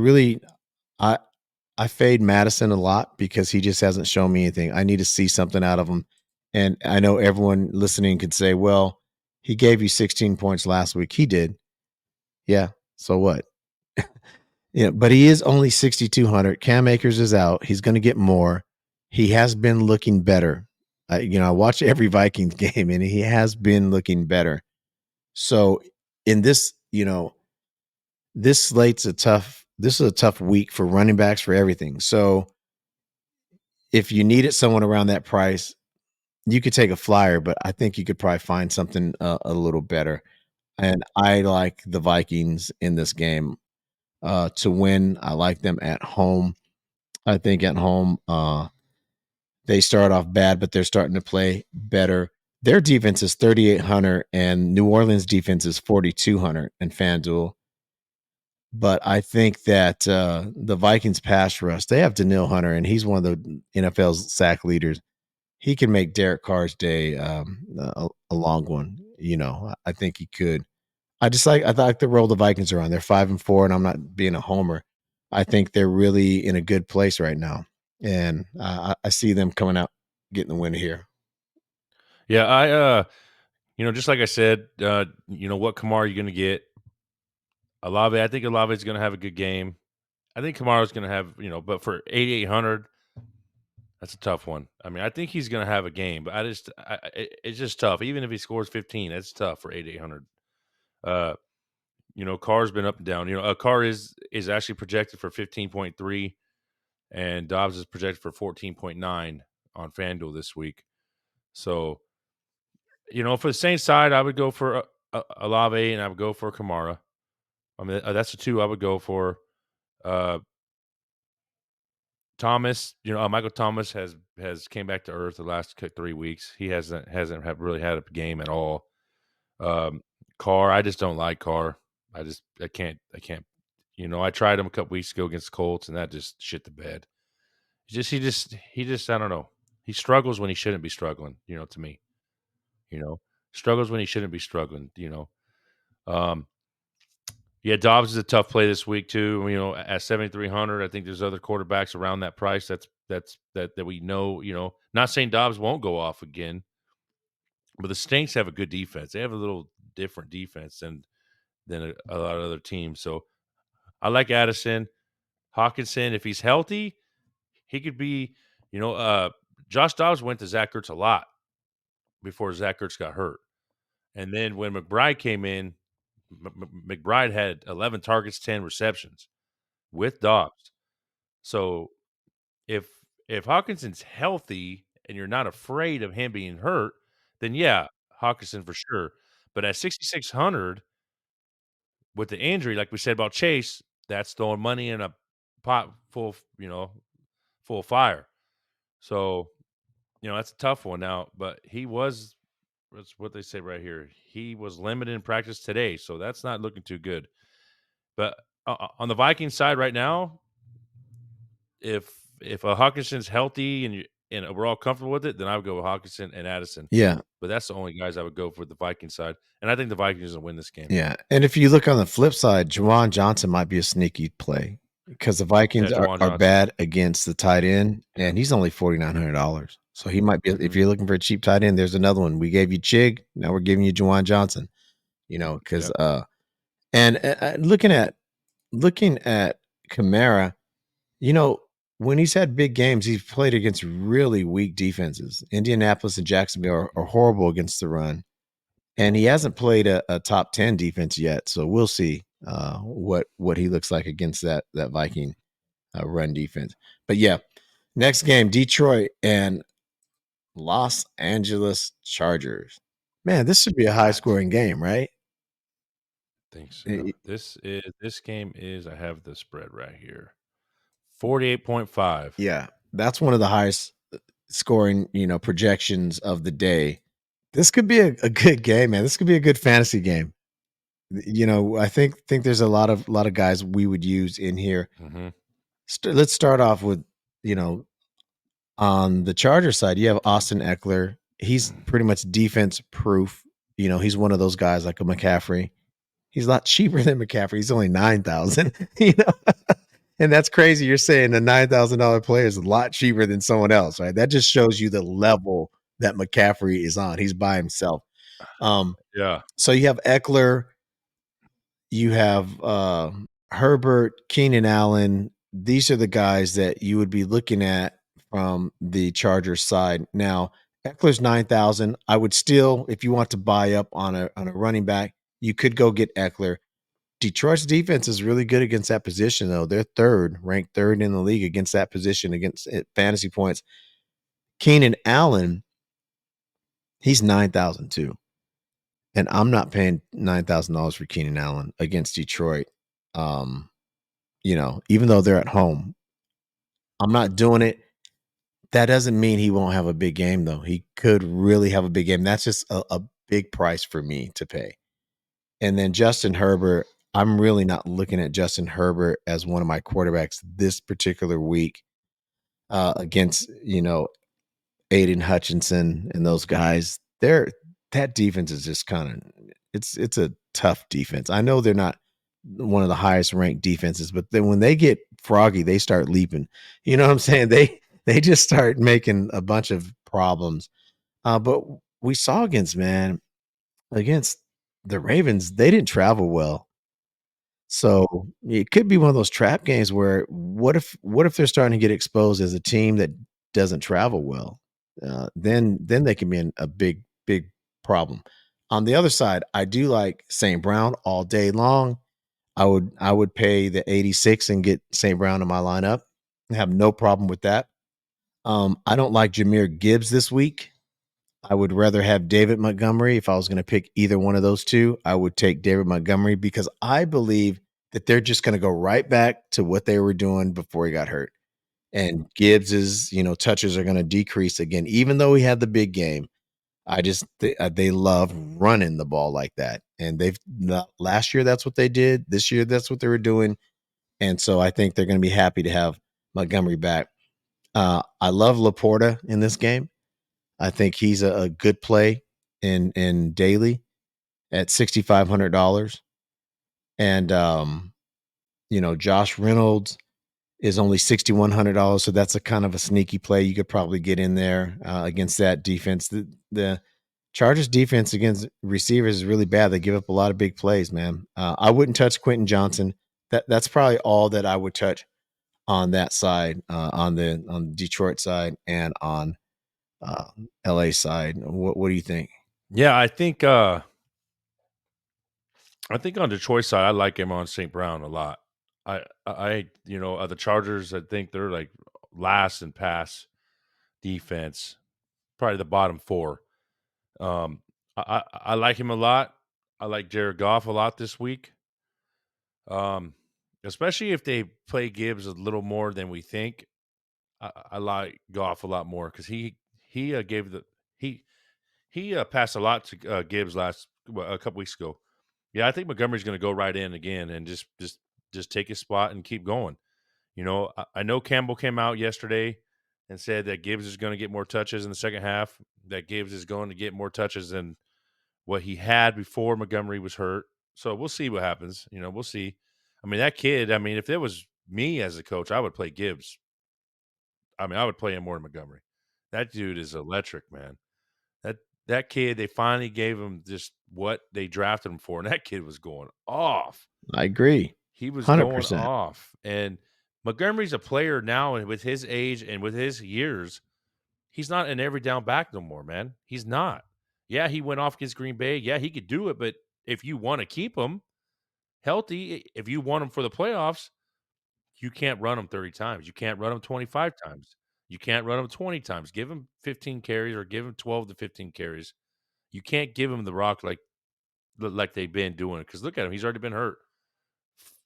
I fade Madison a lot because he just hasn't shown me anything. I need to see something out of him. And I know everyone listening could say, well, he gave you 16 points last week. He did. Yeah. So what? Yeah, but he is only 6,200. Cam Akers is out. He's going to get more. He has been looking better. I watch every Vikings game and he has been looking better. So in this is a tough week for running backs for everything. So if you needed someone around that price, you could take a flyer, but I think you could probably find something a little better. And I like the Vikings in this game to win. I like them at home. I think at home, They start off bad, but they're starting to play better. Their defense is 3,800, and New Orleans defense is 4,200 in FanDuel. But I think that the Vikings pass rush, they have Daniil Hunter, and he's one of the NFL's sack leaders. He can make Derek Carr's day a long one. I think he could. I like the role the Vikings are on. They're 5-4, and I'm not being a homer. I think they're really in a good place right now, and I see them coming out getting the win here. Yeah, just like I said, what Kamara are you going to get? Olave, I think Olave is going to have a good game. I think Kamara's going to have, but for 8,800, that's a tough one. I mean, I think he's going to have a game, but it's just tough. Even if he scores 15, it's tough for 8,800. Uh, Carr's been up and down. Carr is actually projected for 15.3, and Dobbs is projected for 14.9 on FanDuel this week. So, for the Saints side, I would go for Olave and I would go for Kamara. I mean, that's the two I would go for. Uh, Thomas, Michael Thomas has came back to earth the last 3 weeks. He hasn't really had a game at all. Um, Carr, I just don't like Carr. I can't. I tried him a couple weeks ago against the Colts, and that just shit the bed. He just I don't know. He struggles when he shouldn't be struggling. To me, struggles when he shouldn't be struggling. Um, Yeah, Dobbs is a tough play this week too. At 7,300, I think there's other quarterbacks around that price. That we know. Not saying Dobbs won't go off again, but the Saints have a good defense. They have a little different defense than a lot of other teams. So I like Addison, Hawkinson. If he's healthy, he could be. Josh Dobbs went to Zach Ertz a lot before Zach Ertz got hurt, and then when McBride came in, McBride had 11 targets, 10 receptions with Dobbs. So if Hawkinson's healthy and you're not afraid of him being hurt, then yeah, Hawkinson for sure. But at 6,600 with the injury, like we said about Chase, that's throwing money in a pot full of fire. So, that's a tough one now. But that's what they say right here. He was limited in practice today, so that's not looking too good. But on the Vikings side right now, if Hawkinson's healthy and we're all comfortable with it, then I would go with Hawkinson and Addison. Yeah, But that's the only guys I would go for the Viking side, and I think the Vikings will win this game. yeah. And if you look on the flip side, Juwan Johnson might be a sneaky play because the Yeah, Vikings Jawan are Johnson. bad against the tight end, Yeah. and he's only $4,900. So he might be. If Mhm. you're looking for a cheap tight end, there's another one. We gave you Chig, now we're giving you Juwan Johnson. Because Yep. and looking at Kamara, you know, when he's had big games, he's played against really weak defenses. Indianapolis and Jacksonville are horrible against the run, and he hasn't played a top 10 defense yet. So we'll see what he looks like against that Viking run defense. But yeah, next game, Detroit and Los Angeles Chargers. Man, this should be a high I scoring game, right? think so. Eh, This game is I have the spread right here. 48.5. Yeah, that's one of the highest scoring, projections of the day. This could be a good game, man. This could be a good fantasy game. I think there's a lot of guys we would use in here. Mhm. Let's start off with, you know, on the Charger side, you have Austin Eckler. He's pretty much defense proof. He's one of those guys like a McCaffrey. He's a lot cheaper than McCaffrey. He's only 9,000, And that's crazy. You're saying a $9,000 player is a lot cheaper than someone else, right? That just shows you the level that McCaffrey is on. He's by himself. Um, Yeah. so you have Eckler, you have Herbert, Keenan Allen. These are the guys that you would be looking at from the Chargers side. Now, Eckler's 9,000. I would still, if you want to buy up on a running back, you could go get Eckler. Detroit's defense is really good against that position, though. They're ranked third in the league against that position, against fantasy points. Keenan Allen, he's 9,000 too. And I'm not paying $9,000 for Keenan Allen against Detroit. Even though they're at home, I'm not doing it. That doesn't mean he won't have a big game, though. He could really have a big game. That's just a big price for me to pay. And then Justin Herbert, I'm really not looking at Justin Herbert as one of my quarterbacks this particular week against, Aiden Hutchinson and those guys. That defense is just kind of it's a tough defense. I know they're not one of the highest ranked defenses, but then when they get froggy, they start leaping. You know what I'm saying? They just start making a bunch of problems. But we saw against the Ravens, they didn't travel well. So it could be one of those trap games where what if they're starting to get exposed as a team that doesn't travel well? Then they can be in a big problem. On the other side, I do like St. Brown all day long. I would pay the 86 and get St. Brown in my lineup. I have no problem with that. I don't like Jameer Gibbs this week. I would rather have David Montgomery. If I was going to pick either one of those two, I would take David Montgomery because I believe that they're just going to go right back to what they were doing before he got hurt. And Gibbs's, touches are going to decrease again, even though he had the big game. They love running the ball like that, and last year that's what they did. This year that's what they were doing, and so I think they're going to be happy to have Montgomery back. I love Laporta in this game. I think he's a good play in daily at $6,500. And Josh Reynolds is only $6,100, so that's a kind of a sneaky play. You could probably get in there against that defense. The Chargers defense against receivers is really bad. They give up a lot of big plays, man. I wouldn't touch Quentin Johnson. That's probably all that I would touch on that side, on the Detroit side and on uh, LA side. What do you think? Yeah, I think on Detroit side, I like him on St. Brown a lot. The Chargers, I think they're like last in pass defense, probably the bottom four. I like him a lot. I like Jared Goff a lot this week. Um, Especially if they play Gibbs a little more than we think. I like Goff a lot more because he gave the he passed a lot to Gibbs a couple weeks ago. Yeah, I think Montgomery's going to go right in again and just take his spot and keep going. I know Campbell came out yesterday and said that Gibbs is going to get more touches in the second half. That Gibbs is going to get more touches than what he had before Montgomery was hurt. So we'll see what happens. We'll see. I mean, that kid. I mean, if it was me as a coach, I would play Gibbs. I mean, I would play him more than Montgomery. That dude is electric, man. That that kid, they finally gave him just what they drafted him for, and that kid was going off. I agree. He was going 100%. off. And Montgomery's a player now, and with his age and with his years, he's not an every down back no more, man. He's not. Yeah, he went off against Green Bay. Yeah, he could do it, but if you want to keep him healthy, if you want him for the playoffs, you can't run him 30 times. You can't run him 25 times. You can't run him 20 times. Give him 15 carries or give him 12 to 15 carries. You can't give him the rock like they've been doing. Because look at him, he's already been hurt.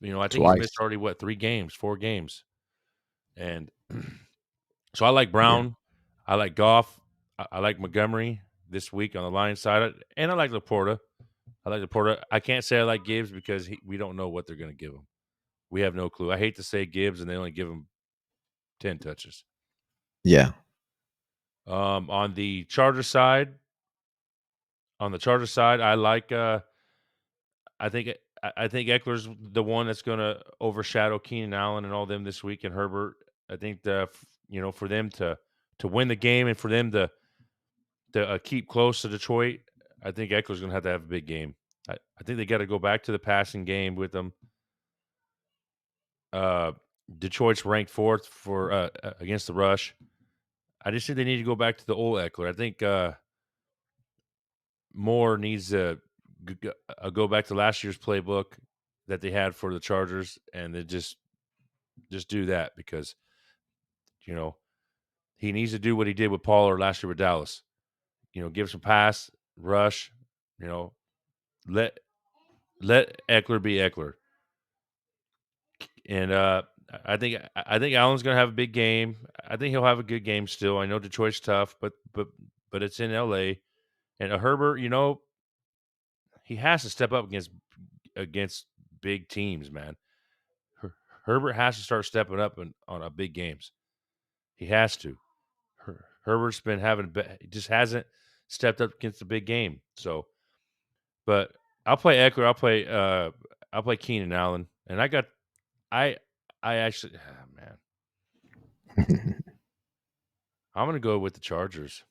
I think he's missed Twice. already 3 games, 4 games. And so I like Yeah. Brown, I like Goff, I like Montgomery this week on the Lions side, and I like Laporta. I can't say I like Gibbs because we don't know what they're going to give him. We have no clue. I hate to say Gibbs, and they only give him 10 touches. Yeah. On the Charger side, I like. I think Eckler's the one that's going to overshadow Keenan Allen and all them this week, and Herbert. I think for them to win the game and for them to keep close to Detroit, I think Eckler's going to have a big game. I think they got to go back to the passing game with them. Uh, Detroit's ranked fourth for against the rush. I just think they need to go back to the old Eckler. I think Moore needs to go back to last year's playbook that they had for the Chargers, and then just do that because you know he needs to do what he did with Pollard last year with Dallas. Give some pass, rush. You know, let Eckler be Eckler, and I think Allen's going to have a big game. I think he'll have a good game still. I know Detroit's tough, but it's in LA. And a Herbert, he has to step up against big teams, man. Her Herbert has to start stepping up on a big games. He has to. Herbert's been he just hasn't stepped up against the big game. So, but I'll play Eckler. I'll play Keenan Allen, and I I actually, man, I'm gonna go with the Chargers.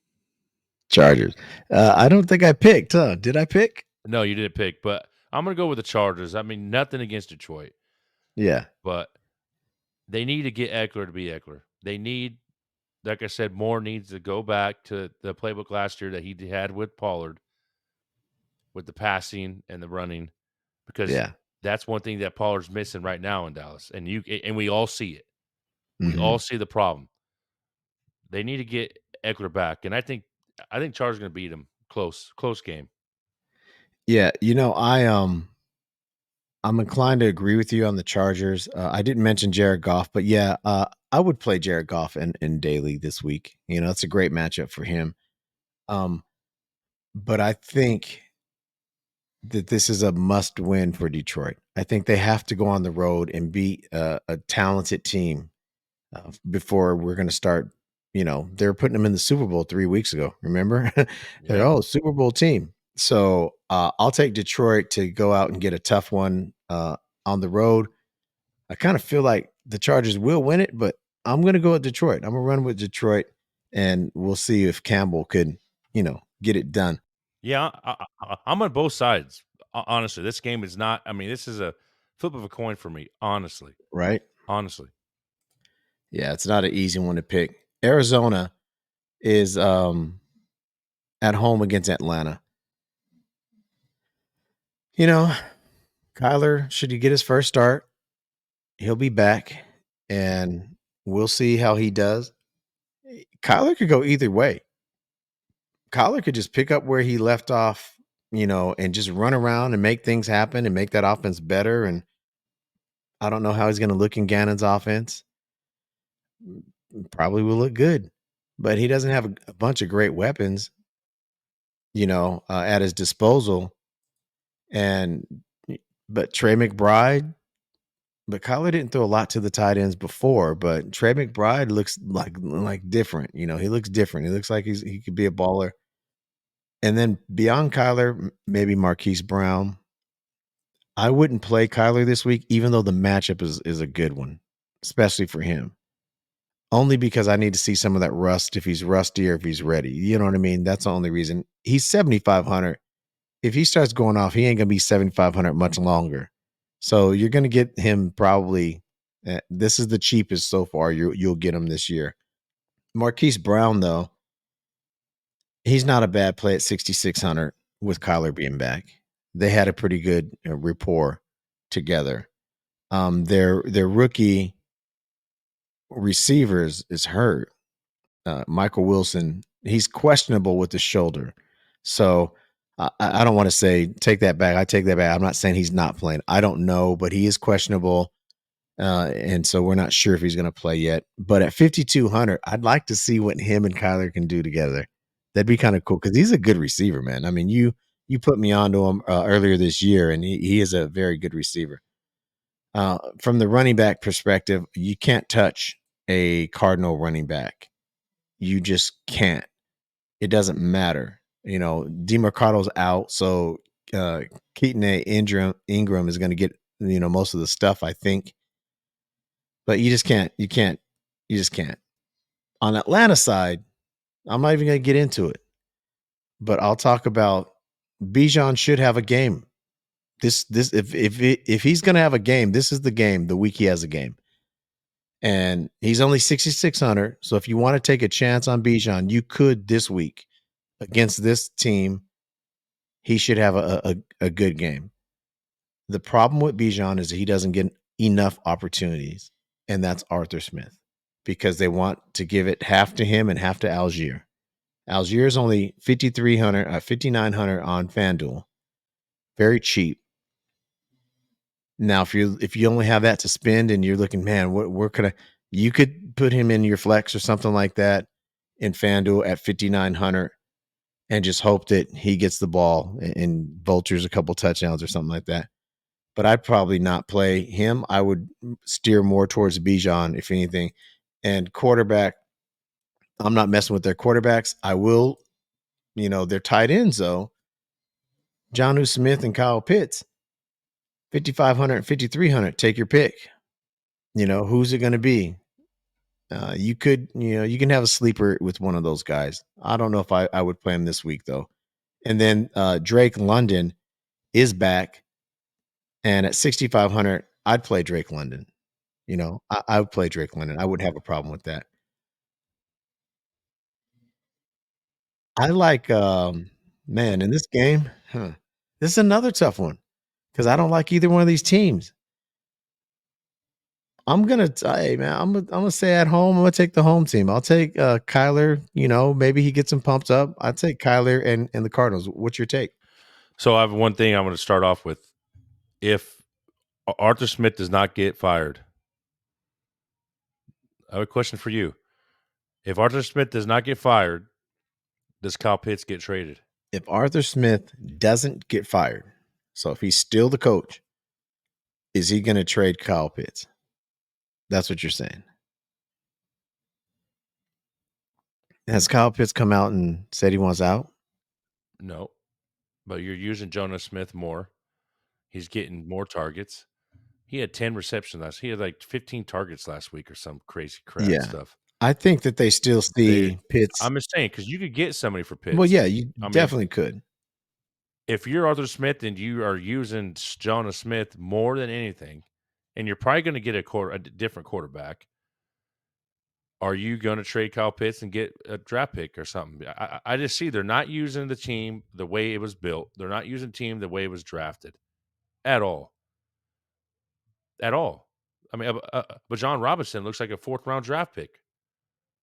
Chargers. I don't think I picked, huh? Did I pick? No, you didn't pick, but I'm gonna go with the Chargers. I mean, nothing against Detroit, Yeah. but they need to get Eckler to be Eckler. They need, like I said, Moore needs to go back to the playbook last year that he had with Pollard, with the passing and the running, because Yeah. that's one thing that Pollard's missing right now in Dallas, and we all see it. We Hmm. all see the problem. They need to get Eckler back, and I think Chargers going to beat him close game. Yeah. I'm inclined to agree with you on the Chargers. I didn't mention Jared Goff, but yeah, I would play Jared Goff in daily this week. It's a great matchup for him. Um, but I think that this is a must win for Detroit. I think they have to go on the road and beat a talented team before we're going to start. They're putting them in the Super Bowl 3 weeks ago. Remember? They're Yeah. Super Bowl team. So I'll take Detroit to go out and get a tough one on the road. I kind of feel like the Chargers will win it, but I'm going to go with Detroit. I'm going to run with Detroit, and we'll see if Campbell could, get it done. Yeah, I'm on both sides. Honestly, this game is not. I mean, this is a flip of a coin for me. Right? Honestly. Yeah, it's not an easy one to pick. Arizona is at home against Atlanta. You know, Kyler, should he get his first start, he'll be back, and we'll see how he does. Kyler could go either way. Kyler could just pick up where he left off, and just run around and make things happen and make that offense better. And I don't know how he's going to look in Gannon's offense. Probably will look good, but he doesn't have a bunch of great weapons, at his disposal. And but Trey McBride, but Kyler didn't throw a lot to the tight ends before. But Trey McBride looks like different. He looks different. He looks like he could be a baller. And then beyond Kyler, maybe Marquise Brown. I wouldn't play Kyler this week, even though the matchup is a good one, especially for him. Only because I need to see some of that rust, if he's rusty or if he's ready. You know what I mean? That's the only reason. He's 7,500. If he starts going off, he ain't gonna be 7,500 much longer. So you're gonna get him probably. This is the cheapest so far. You'll get him this year. Marquise Brown, though, he's not a bad play at 6,600 with Kyler being back. They had a pretty good rapport together. Their rookie receivers is hurt. Michael Wilson, he's questionable with the shoulder. So I don't want to say take that back. I take that back. I'm not saying he's not playing. I don't know, but he is questionable. And so we're not sure if he's going to play yet. But at 5,200, I'd like to see what him and Kyler can do together. That'd be kind of cool because he's a good receiver, man. I mean, you put me onto him earlier this year, and he is a very good receiver. From the running back perspective, you can't touch a Cardinal running back. You just can't. It doesn't matter. DeMarcado's out, so Keaton Ingram is going to get most of the stuff, I think. But you just can't. You just can't. On Atlanta side, I'm not even going to get into it. But I'll talk about Bijan should have a game. This if he's going to have a game, this is the game. The week he has a game, and he's only 6,600. So if you want to take a chance on Bijan, you could this week against this team. He should have a good game. The problem with Bijan is that he doesn't get enough opportunities, and that's Arthur Smith, because they want to give it half to him and half to Algier. Algier is only 5,900 on FanDuel, very cheap. Now, if you only have that to spend and you're looking, man, where could I? You could put him in your flex or something like that in FanDuel at 5,900 and just hope that he gets the ball and vultures a couple touchdowns or something like that. But I'd probably not play him. I would steer more towards Bijan, if anything. And quarterback, I'm not messing with their quarterbacks. I will, their tight ends, though. Jonnu Smith and Kyle Pitts, 5,500, 5,300. Take your pick. Who's it going to be? You can have a sleeper with one of those guys. I don't know if I would play him this week, though. And then Drake London is back. And at 6,500, I'd play Drake London. I would play Drake London. I wouldn't have a problem with that. I like, man, in this game, this is another tough one because I don't like either one of these teams. I'm gonna hey man, I'm gonna stay at home. I'm gonna take the home team. I'll take Kyler. Maybe he gets him pumped up. I'd take Kyler and the Cardinals. What's your take? So I have one thing I'm going to start off with. If Arthur Smith does not get fired, I have a question for you. If Arthur Smith does not get fired, does Kyle Pitts get traded? If Arthur Smith doesn't get fired, so if he's still the coach, is he going to trade Kyle Pitts? That's what you're saying. Has Kyle Pitts come out and said he wants out? No, but you're using Jonas Smith more. He's getting more targets. He had 10 receptions last. He had like 15 targets last week or some crazy crap Yeah. stuff. I think that they still They, see Pitts. I'm just saying because you could get somebody for Well, Pitts. yeah, you I mean, definitely could. if you're Arthur Smith and you are using Jonas Smith more than anything, and you're probably going to get a different quarterback, are you going to trade Kyle Pitts and get a draft pick or something? I just see they're not using the team the way it was built. They're not using the team the way it was drafted at all. At all. I mean, but John Robinson looks like a fourth round draft pick.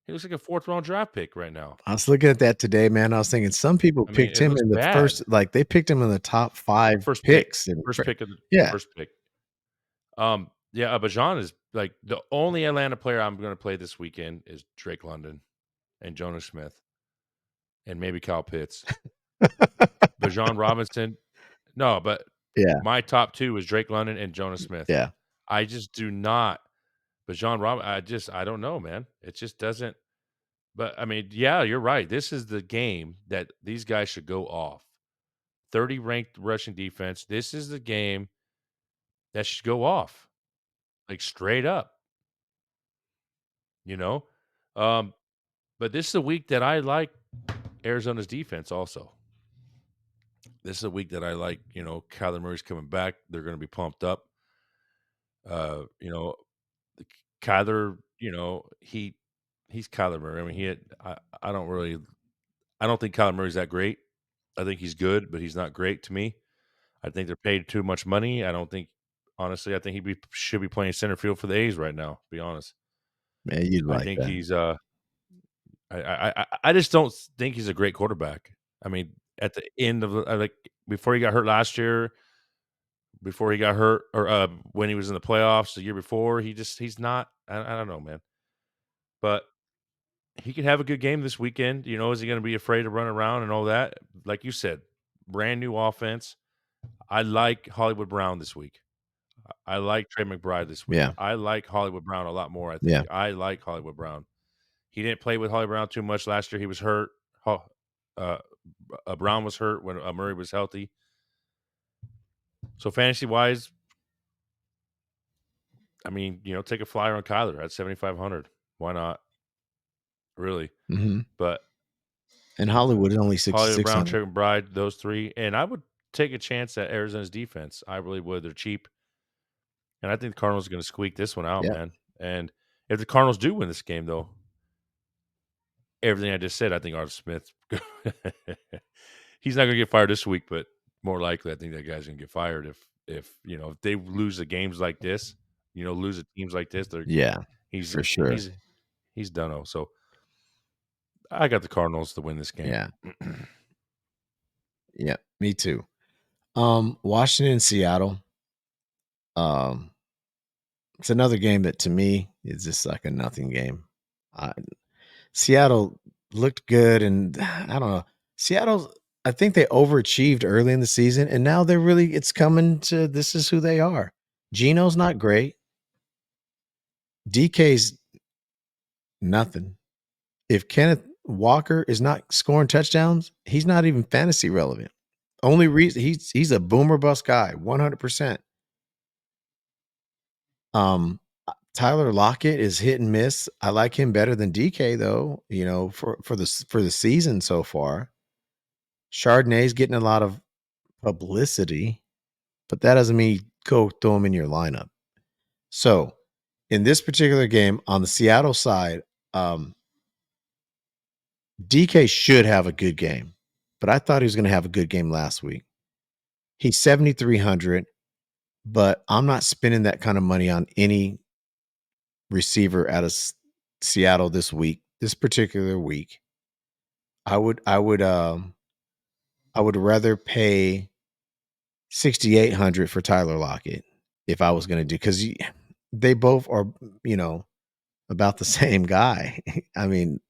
He looks like a fourth round draft pick right now. I was looking at that today, man. I was thinking some people I mean, picked it him looks in the bad. first, like they picked him in the top 5 First pick, picks. And first pick of the yeah, first pick. Yeah, Bajan is like the only Atlanta player I'm going to play this weekend is Drake London and Jonas Smith and maybe Kyle Pitts. Bajan Robinson, no, but yeah, my top two is Drake London and Jonas Smith. yeah. I just do not. Bajan Robinson, I don't know, man. It just doesn't. But I mean, yeah, you're right. This is the game that these guys should go off. 30 ranked rushing defense. This is the game that should go off, like straight up, you know? Um, but this is a week that I like Arizona's defense also. This is a week that I like, Kyler Murray's coming back. They're going to be pumped up. Uh, you know, Kyler, he's Kyler Murray. I mean, I don't think Kyler Murray's that great. I think he's good, but he's not great to me. I think they're paid too much money. Honestly, I think should be playing center field for the A's right now. To be honest, Man, you'd I like think that. he's. I just don't think he's a great quarterback. I mean, at the end of like before he got hurt last year, before he got hurt, or when he was in the playoffs the year before, he's not. I don't know, man. But he could have a good game this weekend. Is he going to be afraid to run around and all that? Like you said, brand new offense. I like Hollywood Brown this week. I like Trey McBride this week. Yeah, I like Hollywood Brown a lot more, I think. yeah, I like Hollywood Brown. He didn't play with Hollywood Brown too much last year. He was hurt. Uh, Brown was hurt when Murray was healthy. So fantasy-wise, I mean, take a flyer on Kyler at 7,500. Why not? Really. mhm. But And Hollywood is only Hollywood Brown, 6,600. Trey McBride, those three. And I would take a chance at Arizona's defense. I really would. They're cheap. And I think the Cardinals are going to squeak this one out, Yeah, man. And if the Cardinals do win this game, though, everything I just said, I think Arthur Smith, he's not going to get fired this week, but more likely, I think that guy's going to get fired if they lose the games like this, lose the teams like this. yeah, He's for sure. he's done. Oh, so I got the Cardinals to win this game. Yeah, yeah, me too. Washington, Seattle. Um, It's another game that to me is just like a nothing game. Uh, Seattle looked good, and I don't know. Seattle, I think they overachieved early in the season, and now they're really it's coming to this is who they are. Geno's not great. DK's nothing. If Kenneth Walker is not scoring touchdowns, he's not even fantasy relevant. Only reason he's a boomer bust guy, 100%. Um, Tyler Lockett is hit and miss. I like him better than DK though, for the season so far. Chardonnay's getting a lot of publicity, but that doesn't mean go throw him in your lineup. So, in this particular game on the Seattle side, DK should have a good game, but I thought he was going to have a good game last week. He's 7,300, but I'm not spending that kind of money on any receiver out of Seattle this particular week. I would rather pay 6,800 for Tyler Lockett if I was going to do because they both are, you know, about the same guy. I mean,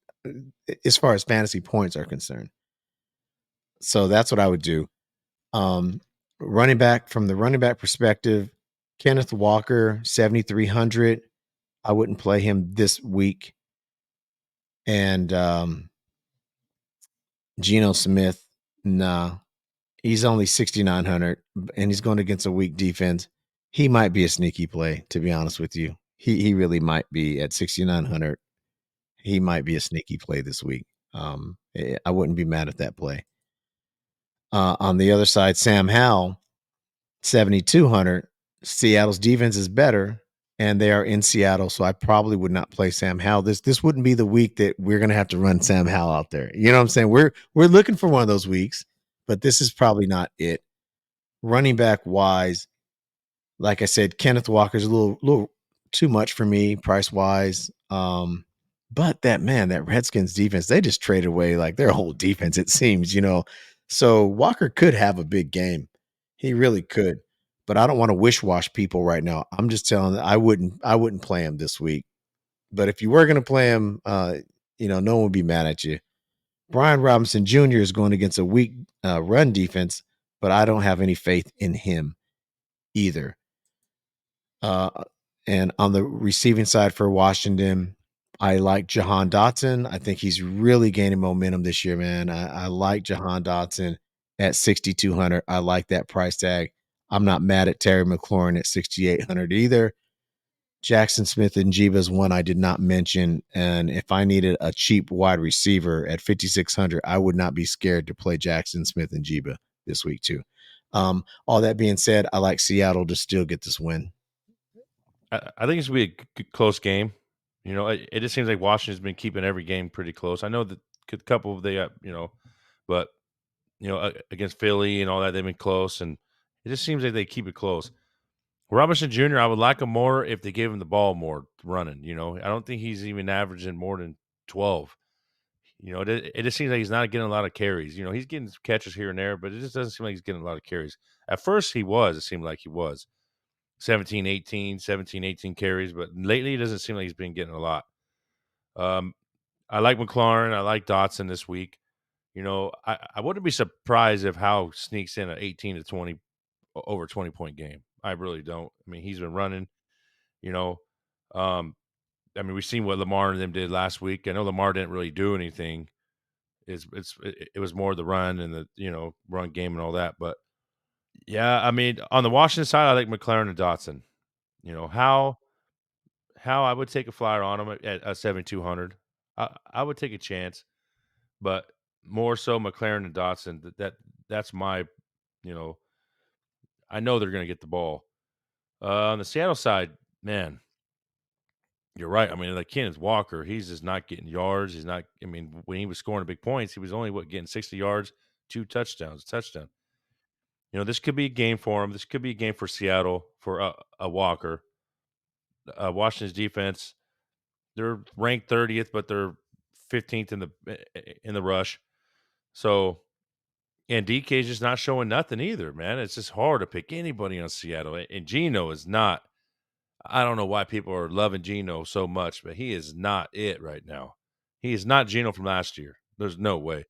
as far as fantasy points are concerned. So that's what I would do. Um, Running back from the running back perspective, Kenneth Walker, 7,300. I wouldn't play him this week. And Geno Smith, nah, he's only 6,900 and he's going against a weak defense. He might be a sneaky play, to be honest with you. He really might be at 6,900. He might be a sneaky play this week. I wouldn't be mad at that play. On the other side, Sam Howell, 7,200. Seattle's defense is better, and they are in Seattle, so I probably would not play Sam Howell. This wouldn't be the week that we're going to have to run Sam Howell out there. You know what I'm saying? We're looking for one of those weeks, but this is probably not it. Running back wise, like I said, Kenneth Walker's a little too much for me price wise. But that Redskins defense, they just traded away like their whole defense, it seems. So Walker could have a big game. He really could. But I don't want to wish wash people right now. I'm just telling I wouldn't play him this week. But if you were gonna play him, no one would be mad at you. Brian Robinson Jr. is going against a weak run defense, but I don't have any faith in him either. Uh, and on the receiving side for Washington, I like Jahan Dotson. I think he's really gaining momentum this year, man. I like Jahan Dotson at 6,200. I like that price tag. I'm not mad at Terry McLaurin at 6,800 either. Jackson Smith and Jiva is one I did not mention. And if I needed a cheap wide receiver at 5,600, I would not be scared to play Jackson Smith and Jiva this week, too. All that being said, I like Seattle to still get this win. I think it's gonna be a close game. It just seems like Washington's been keeping every game pretty close. I know that a couple of but against Philly and all that, they've been close, and it just seems like they keep it close. Robinson Jr., I would like him more if they gave him the ball more running. I don't think he's even averaging more than 12. It just seems like he's not getting a lot of carries. He's getting catches here and there, but it just doesn't seem like he's getting a lot of carries. At first, it seemed like he was 17, 18 carries, but lately it doesn't seem like he's been getting a lot. I like McLaurin. I like Dotson this week. I wouldn't be surprised if Howe sneaks in an 18 to 20 over 20-point game. I really don't. I mean, he's been running, you know. We've seen what Lamar and them did last week. I know Lamar didn't really do anything. It was more the run and the run game and all that. But yeah, I mean, on the Washington side, I like McLaren and Dotson. How I would take a flyer on him at 7,200. I would take a chance, but more so McLaren and Dotson. That's my you know I know they're going to get the ball. On the Seattle side, man, you're right. I mean, like Kenneth Walker, he's just not getting yards. He's not. I mean, when he was scoring big points, he was only getting 60 yards, 2 touchdowns, touchdown. This could be a game for him. This could be a game for Seattle for a Walker. Washington's defense, they're ranked 30th, but they're 15th in the rush. So, and DK's just not showing nothing either, man. It's just hard to pick anybody on Seattle. And Geno is not. I don't know why people are loving Geno so much, but he is not it right now. He is not Geno from last year. There's no way.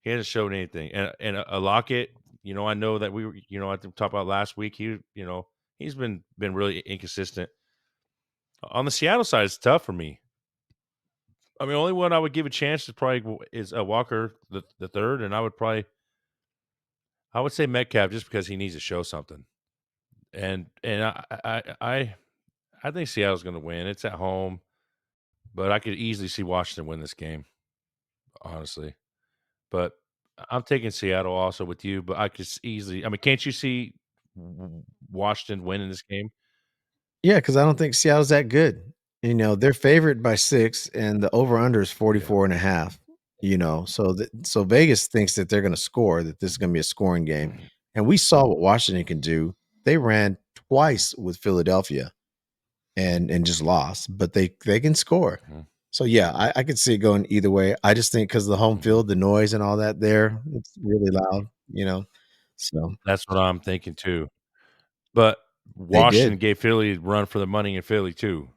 He hasn't shown anything. And a Lockett, I know that we were, I talked about last week. He's been really inconsistent. On the Seattle side, it's tough for me. I mean, only one I would give a chance is probably is Walker the third, and I would say Metcalf just because he needs to show something. And I think Seattle's going to win. It's at home, but I could easily see Washington win this game, honestly. But I'm taking Seattle also with you. But I could easily. I mean, can't you see Washington winning this game? Yeah, because I don't think Seattle's that good. They're favored by 6, and the over/under is Yeah. 44.5, so Vegas thinks that they're gonna score, that this is gonna be a scoring game, and we saw what Washington can do. They ran twice with Philadelphia and just lost, but they can score. Mhm, So, yeah, I could see it going either way. I just think because of the home mhm. field, the noise and all that there, it's really loud. So That's what I'm thinking too. But they Washington did. gave Philly a run for the money in Philly too,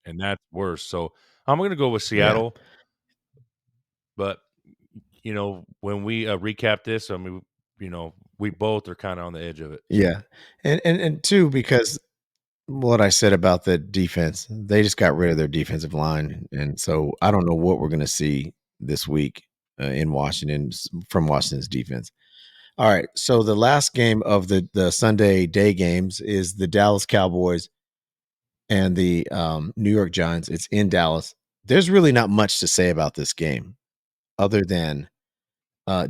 and that's worse. So I'm going to go with Yeah. Seattle. But when we recap this, I mean, we both are kind of on the edge of it. So Yeah. And 2, because what I said about the defense, they just got rid of their defensive line, and so I don't know what we're gonna see this week, in Washington from Washington's defense. All right, so the last game of the Sunday day games is the Dallas Cowboys and the, New York Giants. It's in Dallas. There's really not much to say about this game other than,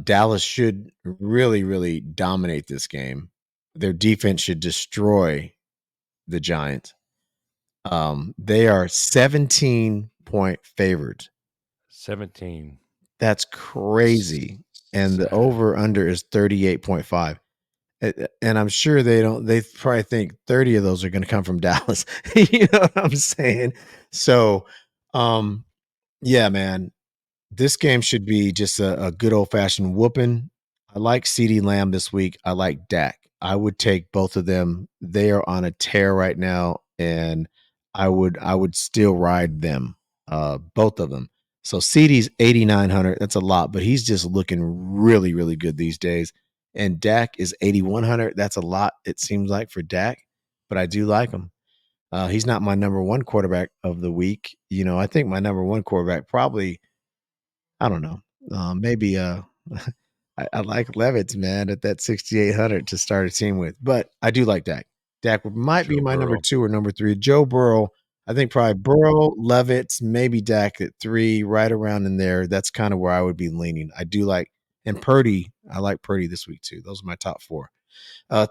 Dallas should really, really dominate this game. Their defense should destroy the Giants. They are 17-point favorites. 17. That's crazy. And the over under is 38.5. And I'm sure they probably think 30 of those are going to come from Dallas. You know what I'm saying? So, um, yeah, man, this game should be just a good old fashioned whooping. I like CeeDee Lamb this week. I like Dak. I would take both of them. They are on a tear right now, and I would still ride them, both of them. So CeeDee's 8,900. That's a lot, but he's just looking really, really good these days. And Dak is 8,100. That's a lot, it seems like, for Dak, but I do like him. He's not my number one quarterback of the week. I think my number one quarterback probably, I don't know. Maybe I like Levitz, man, at that 6,800 to start a team with. But I do like Dak. Dak might be Joe my number Burrow. 2 or number 3. Joe Burrow, I think probably Burrow, Levitz, maybe Dak at 3, right around in there. That's kind of where I would be leaning. I do like, and Purdy, I like Purdy this week too. Those are my top 4.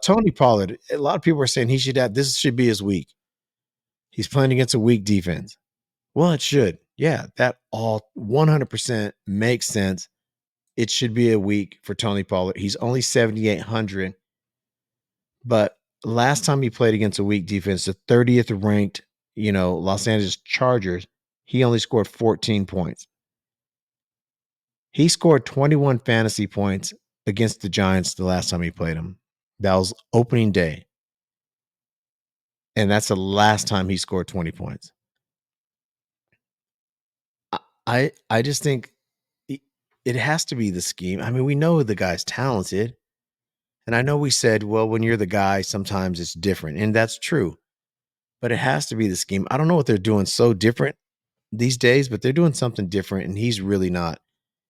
Tony Pollard, a lot of people are saying this should be his week. He's playing against a weak defense. Well, it should. Yeah, that all 100% makes sense. It should be a week for Tony Pollard. He's only 7,800, but last time he played against a weak defense, the 30th ranked, Los Angeles Chargers, he only scored 14 points. He scored 21 fantasy points against the Giants the last time he played them. That was opening day. And that's the last time he scored 20 points. I just think it has to be the scheme. I mean, we know the guy's talented. And I know we said, well, when you're the guy, sometimes it's different. And that's true. But it has to be the scheme. I don't know what they're doing so different these days, but they're doing something different. And he's really not.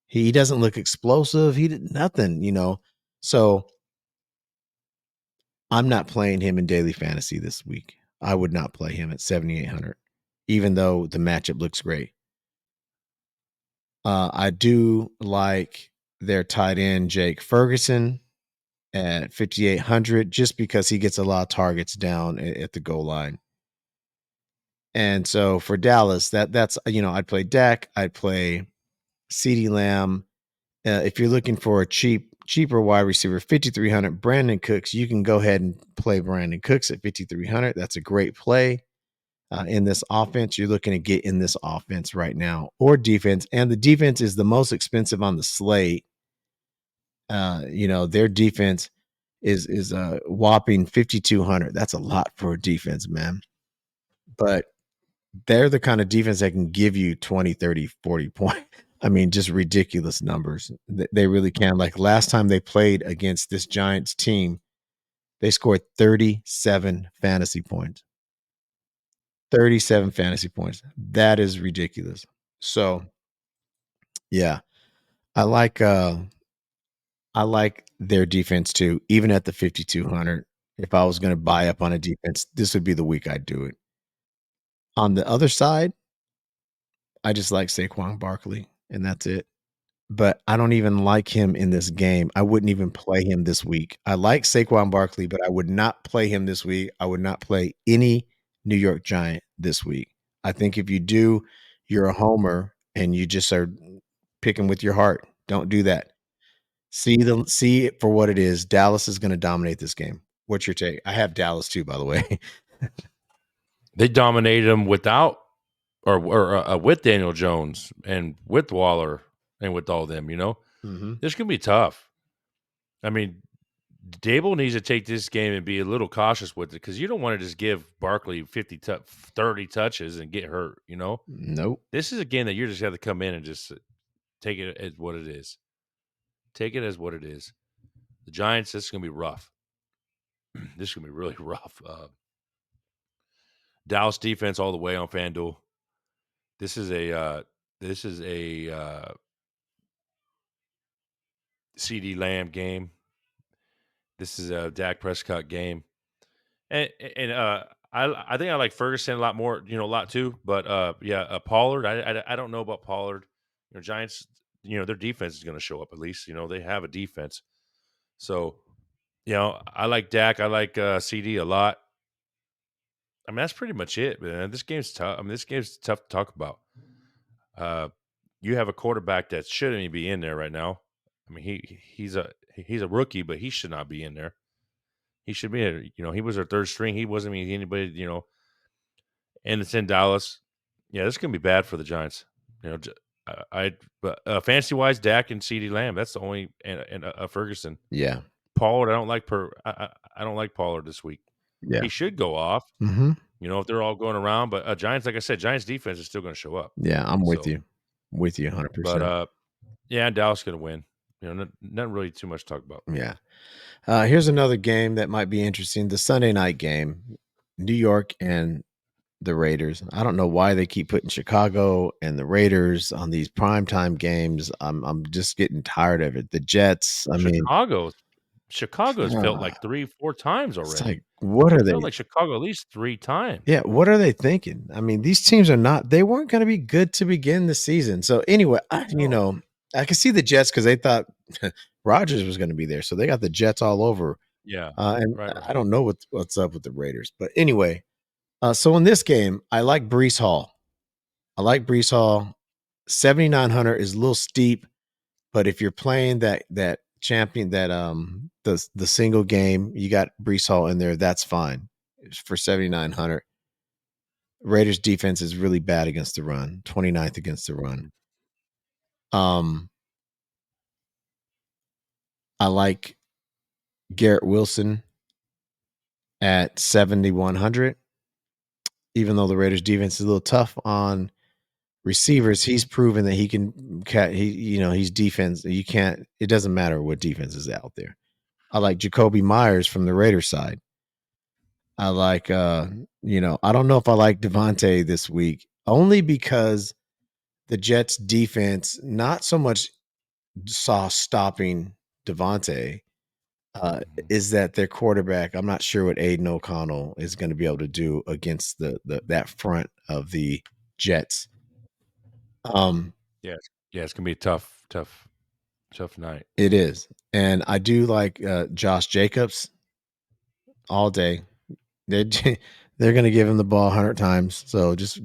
He doesn't look explosive. He did nothing. So I'm not playing him in daily fantasy this week. I would not play him at 7,800, even though the matchup looks great. I do like their tight end, Jake Ferguson, at 5,800, just because he gets a lot of targets down at the goal line. And so for Dallas, that's I'd play Dak, I'd play CeeDee Lamb. If you're looking for a cheaper wide receiver, 5,300, Brandon Cooks, you can go ahead and play Brandon Cooks at 5,300. That's a great play in this offense. You're looking to get in this offense right now, or defense, and the defense is the most expensive on the slate. Their defense is a whopping 5,200. That's a lot for a defense, man. but they're the kind of defense that can give you 20, 30, 40 point. I mean, just ridiculous numbers. They really can. Like last time they played against this Giants team, they scored 37 fantasy points. 37 fantasy points. That is ridiculous. So, yeah, I like I like their defense too, even at the 5,200. If I was going to buy up on a defense, this would be the week I'd do it. On the other side, I just like Saquon Barkley, and that's it. But I don't even like him in this game. I wouldn't even play him this week. I like Saquon Barkley, but I would not play him this week. I would not play any New York Giant this week. I think if you do, you're a homer and you just are picking with your heart. Don't do that. See it for what it is. Dallas is going to dominate this game. What's your take? I have Dallas too, by the way. They dominated them without or with Daniel Jones and with Waller and with all them. Mhm. This can be tough. I mean, Dable needs to take this game and be a little cautious with it because you don't want to just give Barkley 30 touches and get hurt. Nope. This is a game that you just have to come in and just take it as what it is. Take it as what it is. The Giants, this is going to be rough. This is going to be really rough. Dallas defense all the way on FanDuel. This is a CD Lamb game. This is a Dak Prescott game. And I think I like Ferguson a lot more, a lot too. But Pollard, I don't know about Pollard. Giants, their defense is going to show up at least. They have a defense. So, I like Dak. I like CD a lot. I mean, that's pretty much it, man. This game's tough. I mean, this game's tough to talk about. You have a quarterback that shouldn't even be in there right now. I mean, he's a rookie, but he should not be in there. He should be in. He was our third string. He wasn't even anybody. And it's in Dallas. Yeah, this is gonna be bad for the Giants. But fantasy wise, Dak and CeeDee Lamb. That's the only and Ferguson. Yeah. Pollard, I don't like I don't like Pollard this week. Yeah. He should go off. Mhm. If they're all going around, but Giants, like I said, Giants defense is still going to show up. Yeah, I'm with So, you. With you 100%. but yeah, Dallas going to win. Not really too much to talk about. Yeah. Here's another game that might be interesting. The Sunday night game, New York and the Raiders. I don't know why they keep putting Chicago and the Raiders on these primetime games. I'm just getting tired of it. The Jets, I mean, Chicago's felt like 3-4 times it's already. like, what are It they? felt like Chicago at least 3 times. Yeah, what are they thinking? I mean, these teams they weren't going to be good to begin the season. So anyway, No. I can see the Jets because they thought Rodgers was going to be there. So they got the Jets all over. Yeah. And Right. I don't know what's up with the Raiders. But anyway, so in this game, I like Brees Hall. 7,900 is a little steep, but if you're playing that champion the single game, you got Brees Hall in there, that's fine. For 7,900. Raiders defense is really bad against the run, 29th against the run. I like Garrett Wilson at 7,100. Even though the Raiders defense is a little tough on receivers, he's proven that he can he's defense. It doesn't matter what defense is out there. I like Jacoby Myers from the Raiders side. I like I don't know if I like Devontae this week, only because the Jets defense not so much saw stopping Devontae, is that their quarterback. I'm not sure what Aiden O'Connell is going to be able to do against that front of the Jets. Yeah. It's gonna be a tough night. It is, and I do like Josh Jacobs all day. They they're going to give him the ball 100 times. So just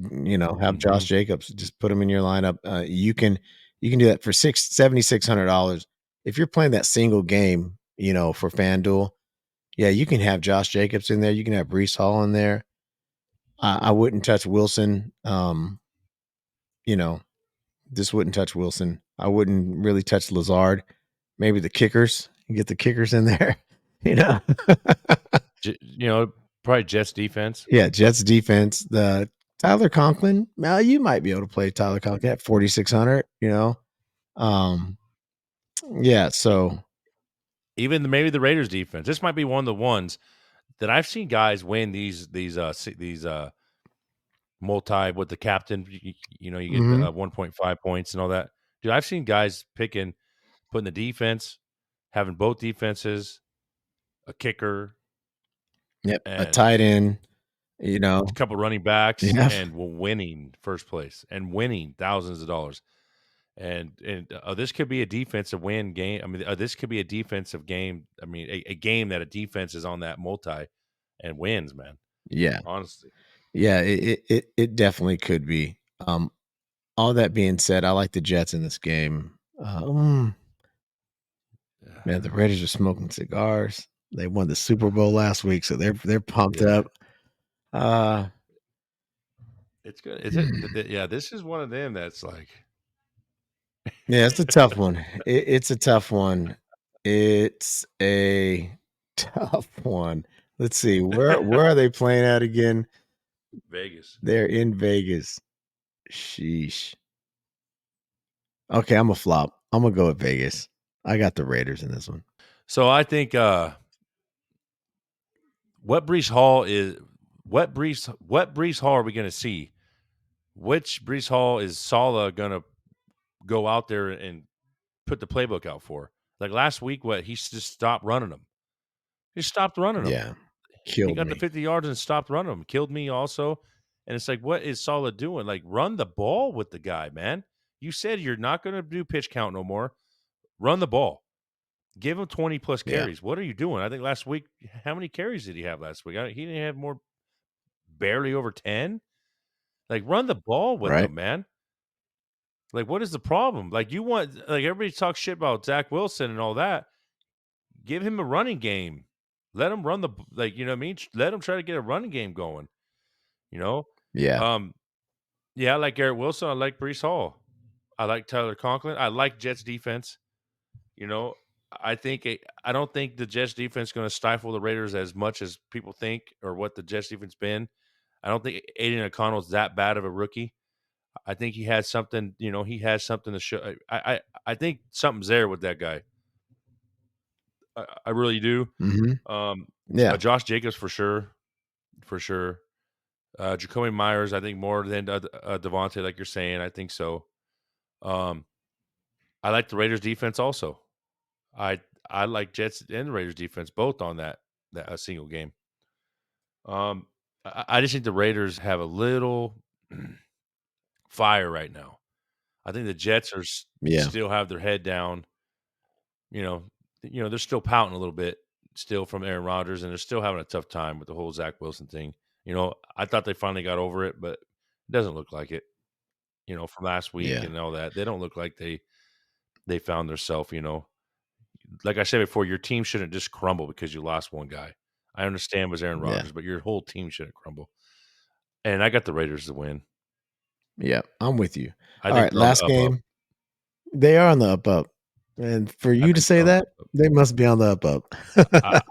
have Josh Jacobs. Just put him in your lineup. You can do that for $7,600 if you're playing that single game. For FanDuel, yeah, you can have Josh Jacobs in there. You can have Brees Hall in there. I wouldn't touch Wilson. This wouldn't touch Wilson. I wouldn't really touch Lazard. Maybe the kickers. You get the kickers in there. You know, Probably Jets defense. Yeah, Jets defense. The Tyler Conklin. Well, you might be able to play Tyler Conklin at 4,600. Um, yeah. E- So Even maybe the Raiders defense. This might be one of the ones that I've seen guys win these multi with the captain. You get the mhm. 1.5 points and all that. Dude, I've seen guys putting the defense, having both defenses, a kicker, Yep, a and tight end. You a know. couple running backs, Yeah, and winning first place and winning thousands of dollars. And this could be a defensive win game. I mean, this could be a defensive game. I mean, a game that a defense is on that multi and wins, man. yeah, Honestly. yeah. It definitely could be. All that being said, I like the Jets in this game. Man, the Raiders are smoking cigars. They won the Super Bowl last week, so they're pumped Yeah, up. Uh, it's good. Is it? Yeah, this is one of them that's like, yeah, it's a tough one. It's a tough one. It's a tough one. Let's see where are they playing at again? Vegas. They're in Vegas. Sheesh. Okay, I'm a flop. I'm gonna go with Vegas. I got the Raiders in this one. So I think what Brees Hall is what Brees Hall are we going to see? Which Brees Hall is Sala going to go out there and put the playbook out for? Like last week, what he just stopped running them. He stopped running them. Yeah, He killed got to me. 50 yards and stopped running them. Killed me also. And it's like, what is Sala doing? Like, run the ball with the guy, man. You said you're not going to do pitch count no more. Run the ball. Give him 20 plus Yeah, carries. What are you doing? I think last week, how many carries did he have last week? He didn't have more, barely over 10. Like, run the ball with right. them, man. Like, what is the problem? Like, like, everybody talks shit about Zach Wilson and all that. Give him a running game. Let him run like, you know what I mean? Let him try to get a running game going, you know? Yeah, Um, yeah, I like Garrett Wilson. I like Brees Hall. I like Tyler Conklin. I like Jets defense. You know, I don't think the Jets defense is going to stifle the Raiders as much as people think or what the Jets defense been. I don't think Aiden O'Connell's that bad of a rookie. I think he has something. He has something to show. I think something's there with that guy. I really do. mhm, Um, yeah, Josh Jacobs for sure, for sure. Jacoby Myers, I think more than Devontae, like you're saying. I think so. Um, I like the Raiders defense also. I I like Jets and Raiders defense both on that a single game. Um, I just think the Raiders have a little fire right now. I think the Jets are yeah, still have their head down. You know, they're still pouting a little bit still from Aaron Rodgers, and they're still having a tough time with the whole Zach Wilson thing. I thought they finally got over it, but it doesn't look like it. From last week yeah, and all that, they don't look like they found themselves. Like I said before, your team shouldn't just crumble because you lost one guy. I understand it was Aaron yeah, Rodgers, but your whole team shouldn't crumble. And I got the Raiders to win. yeah. I'm with you. I All think right, they're on the last up up. game. They are on the up up, and for I you to think say they're on that, the up up. they must be on the up up.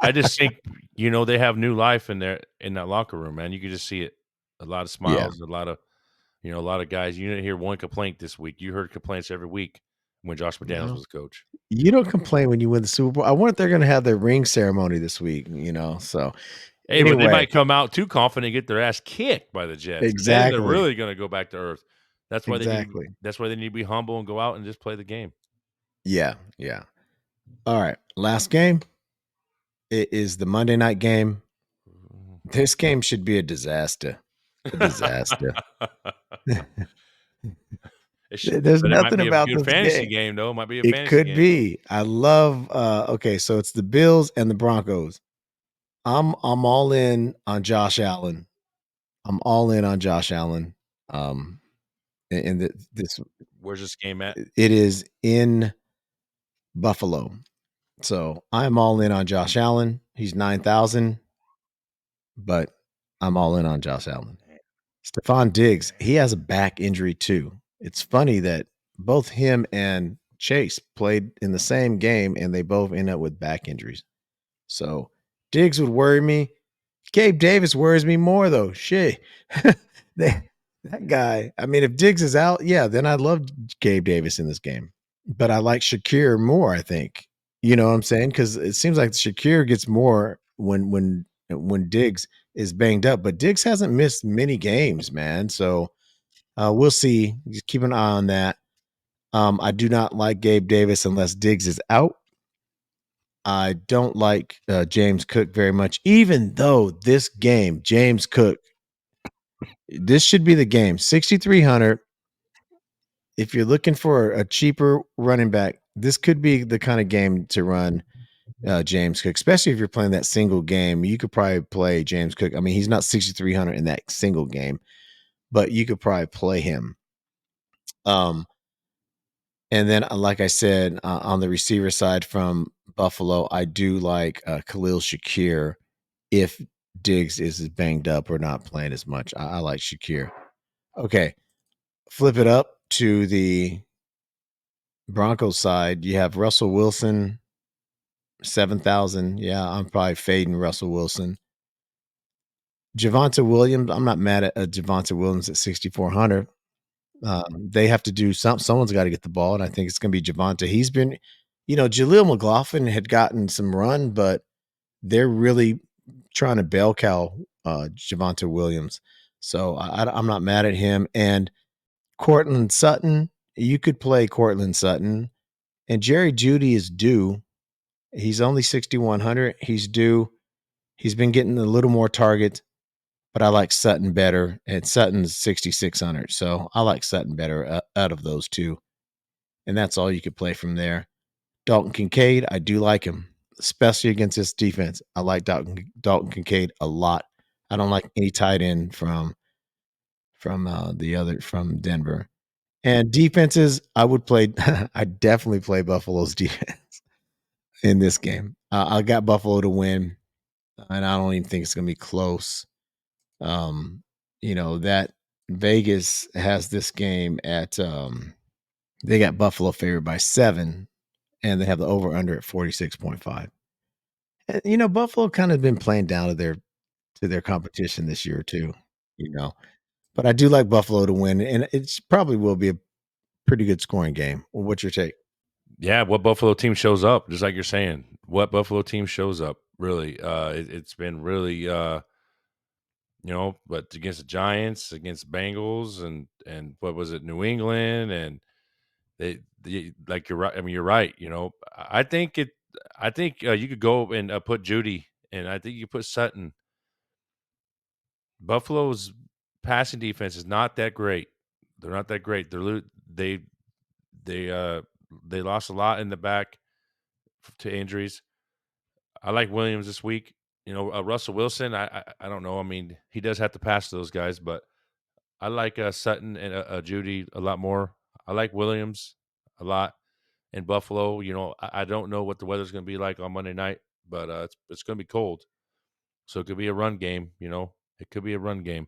I just think they have new life in that locker room, man. You can just see it. A lot of Yeah. smiles, a lot of guys. You didn't hear one complaint this week. You heard complaints every week when Josh McDaniels Well, was coach. you don't complain when you win the Super Bowl. I wonder if they're gonna have their ring ceremony this week, so Hey, but they anyway, might come out too confident and get their ass kicked by the Jets, and then they're exactly, really going to go back to earth. exactly. That's why they need to be humble and go out and just play the game. Yeah, yeah. All right, last game. It is the Monday night game. This game should be a disaster. A disaster. There's But it might nothing be a about good this fantasy game. game, though. It might be a It fantasy could game. be. I love okay, so it's the Bills and the Broncos. I'm all in on Josh Allen. I'm all in on Josh Allen. And this Where's this game at? it is in Buffalo. So I'm all in on Josh Allen. He's 9,000, but I'm all in on Josh Allen. Stephon Diggs, he has a back injury too. It's funny that both him and Chase played in the same game and they both end up with back injuries. So Diggs would worry me. Gabe Davis worries me more though. Shit. They- that guy. I mean, if Diggs is out, yeah, then I love Gabe Davis in this game. But I like Shakir more, I think. You know what I'm saying? Because it seems like Shakir gets more when Diggs is banged up. But Diggs hasn't missed many games, man. So we'll see. Just keep an eye on that. I do not like Gabe Davis unless Diggs is out. I don't like James Cook very much, even though this game, James Cook, this should be the game. 6,300. If you're looking for a cheaper running back, this could be the kind of game to run James Cook, especially if you're playing that single game. You could probably play James Cook. I mean, he's not 6,300 in that single game, but you could probably play him. Um, and then, like I said, on the receiver side from Buffalo, I do like Khalil Shakir if Diggs is banged up or not playing as much. I like Shakir. Okay, flip it up to the Broncos side. You have Russell Wilson, 7,000. Yeah, I'm probably fading Russell Wilson. Javonte Williams, I'm not mad at Javonte Williams at 6,400. They have to do something. Someone's got to get the ball, and I think it's going to be Javonte. He's been, Jaleel McLaughlin had gotten some run, but they're really trying to bell cow Javonte Williams. So I'm not mad at him. And Cortland Sutton, you could play Cortland Sutton. And Jerry Judy is due. He's only 6,100. He's due. He's been getting a little more targets, but I like Sutton better. And Sutton's 6,600. So I like Sutton better out of those two. And that's all you could play from there. Dalton Kincaid, I do like him, especially against this defense. I like Dalton Kincaid a lot. I don't like any tight end from Denver. And defenses, I would play. I definitely play Buffalo's defense in this game. I got Buffalo to win, and I don't even think it's going to be close. That Vegas has this game at. They got Buffalo favored by 7, and they have the over under at 46.5. Buffalo kind of been playing down to their competition this year too. You know, but I do like Buffalo to win, and it's probably will be a pretty good scoring game. Well, what's your take? Yeah, what Buffalo team shows up, just like you're saying. What Buffalo team shows up, really. It's been really but against the Giants, against Bengals, and what was it, New England, and they like you're right. I mean, you're right. I think you could go and put Judy, and I think you put Sutton. Buffalo's passing defense is not that great. They're not that great. They they uh they lost a lot in the back to injuries. I like Williams this week. Russell Wilson. I don't know. I mean, he does have to pass to those guys, but I like Sutton and Judy a lot more. I like Williams a lot in Buffalo. I don't know what the weather's going to be like on Monday night, but it's going to be cold, so it could be a run game. It could be a run game.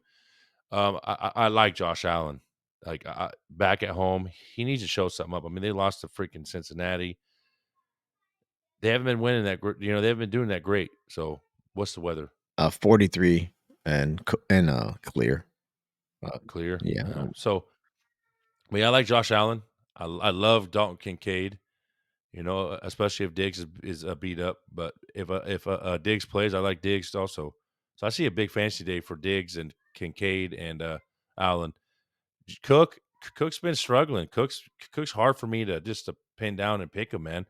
I like Josh Allen. Like back at home, he needs to show something up. I mean, they lost to freaking Cincinnati. They haven't been winning that. They haven't been doing that great. So, what's the weather? 43 and clear. Clear. Yeah. I like Josh Allen. I love Dalton Kincaid. Especially if Diggs is beat up. But if Diggs plays, I like Diggs also. So I see a big fantasy day for Diggs and Kincaid and Allen. Cook's been struggling. Cook's hard for me to pin down and pick him, man.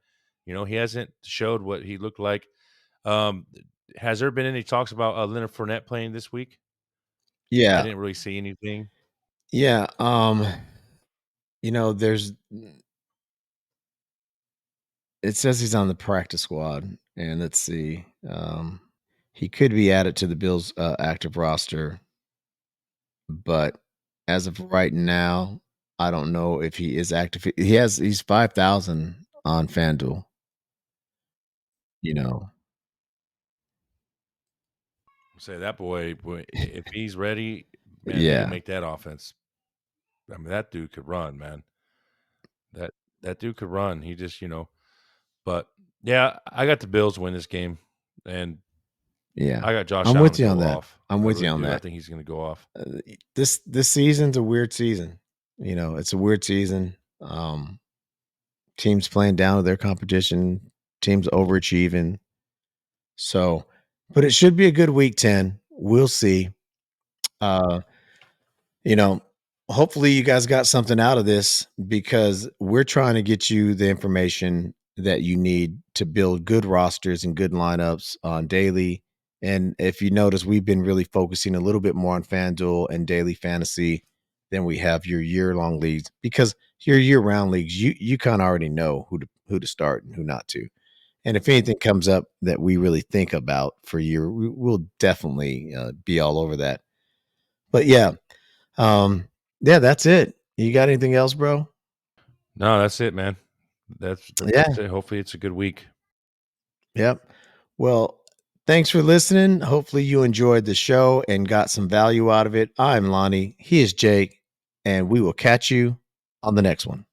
He hasn't showed what he looked like. Um, has there been any talks about Leonard Fournette playing this week? I Yeah. didn't really see anything. Yeah. There's it says he's on the practice squad, and let's see. He could be added to the Bills active roster, but as of right now, I don't know if he is active. He's 5,000 on FanDuel. You know, Say that boy, if he's ready, man, he can yeah. make that offense. I mean, that dude could run, man. That that dude could run. He just. But yeah, I got the Bills win this game, and Yeah. I got Josh I'm Allen with to you on go that. off. I'm I with you really on do. I that. think he's going to go off. This season's a weird season. You know, it's a weird season. Teams playing down to their competition, teams overachieving. So, but it should be a good week 10. We'll see. Uh, you know, hopefully you guys got something out of this because we're trying to get you the information that you need to build good rosters and good lineups on daily. And if you notice, we've been really focusing a little bit more on FanDuel and daily fantasy than we have your year-long leagues because your year-round leagues, you kind of already know who to start and who not to. And if anything comes up that we really think about for you, we'll definitely be all over that. But um, yeah, that's it. You got anything else, bro? No, that's it, man. That's Yeah. it. Hopefully, it's a good week. Yep. Well, thanks for listening. Hopefully you enjoyed the show and got some value out of it. I'm Lonnie. He is Jake, and we will catch you on the next one.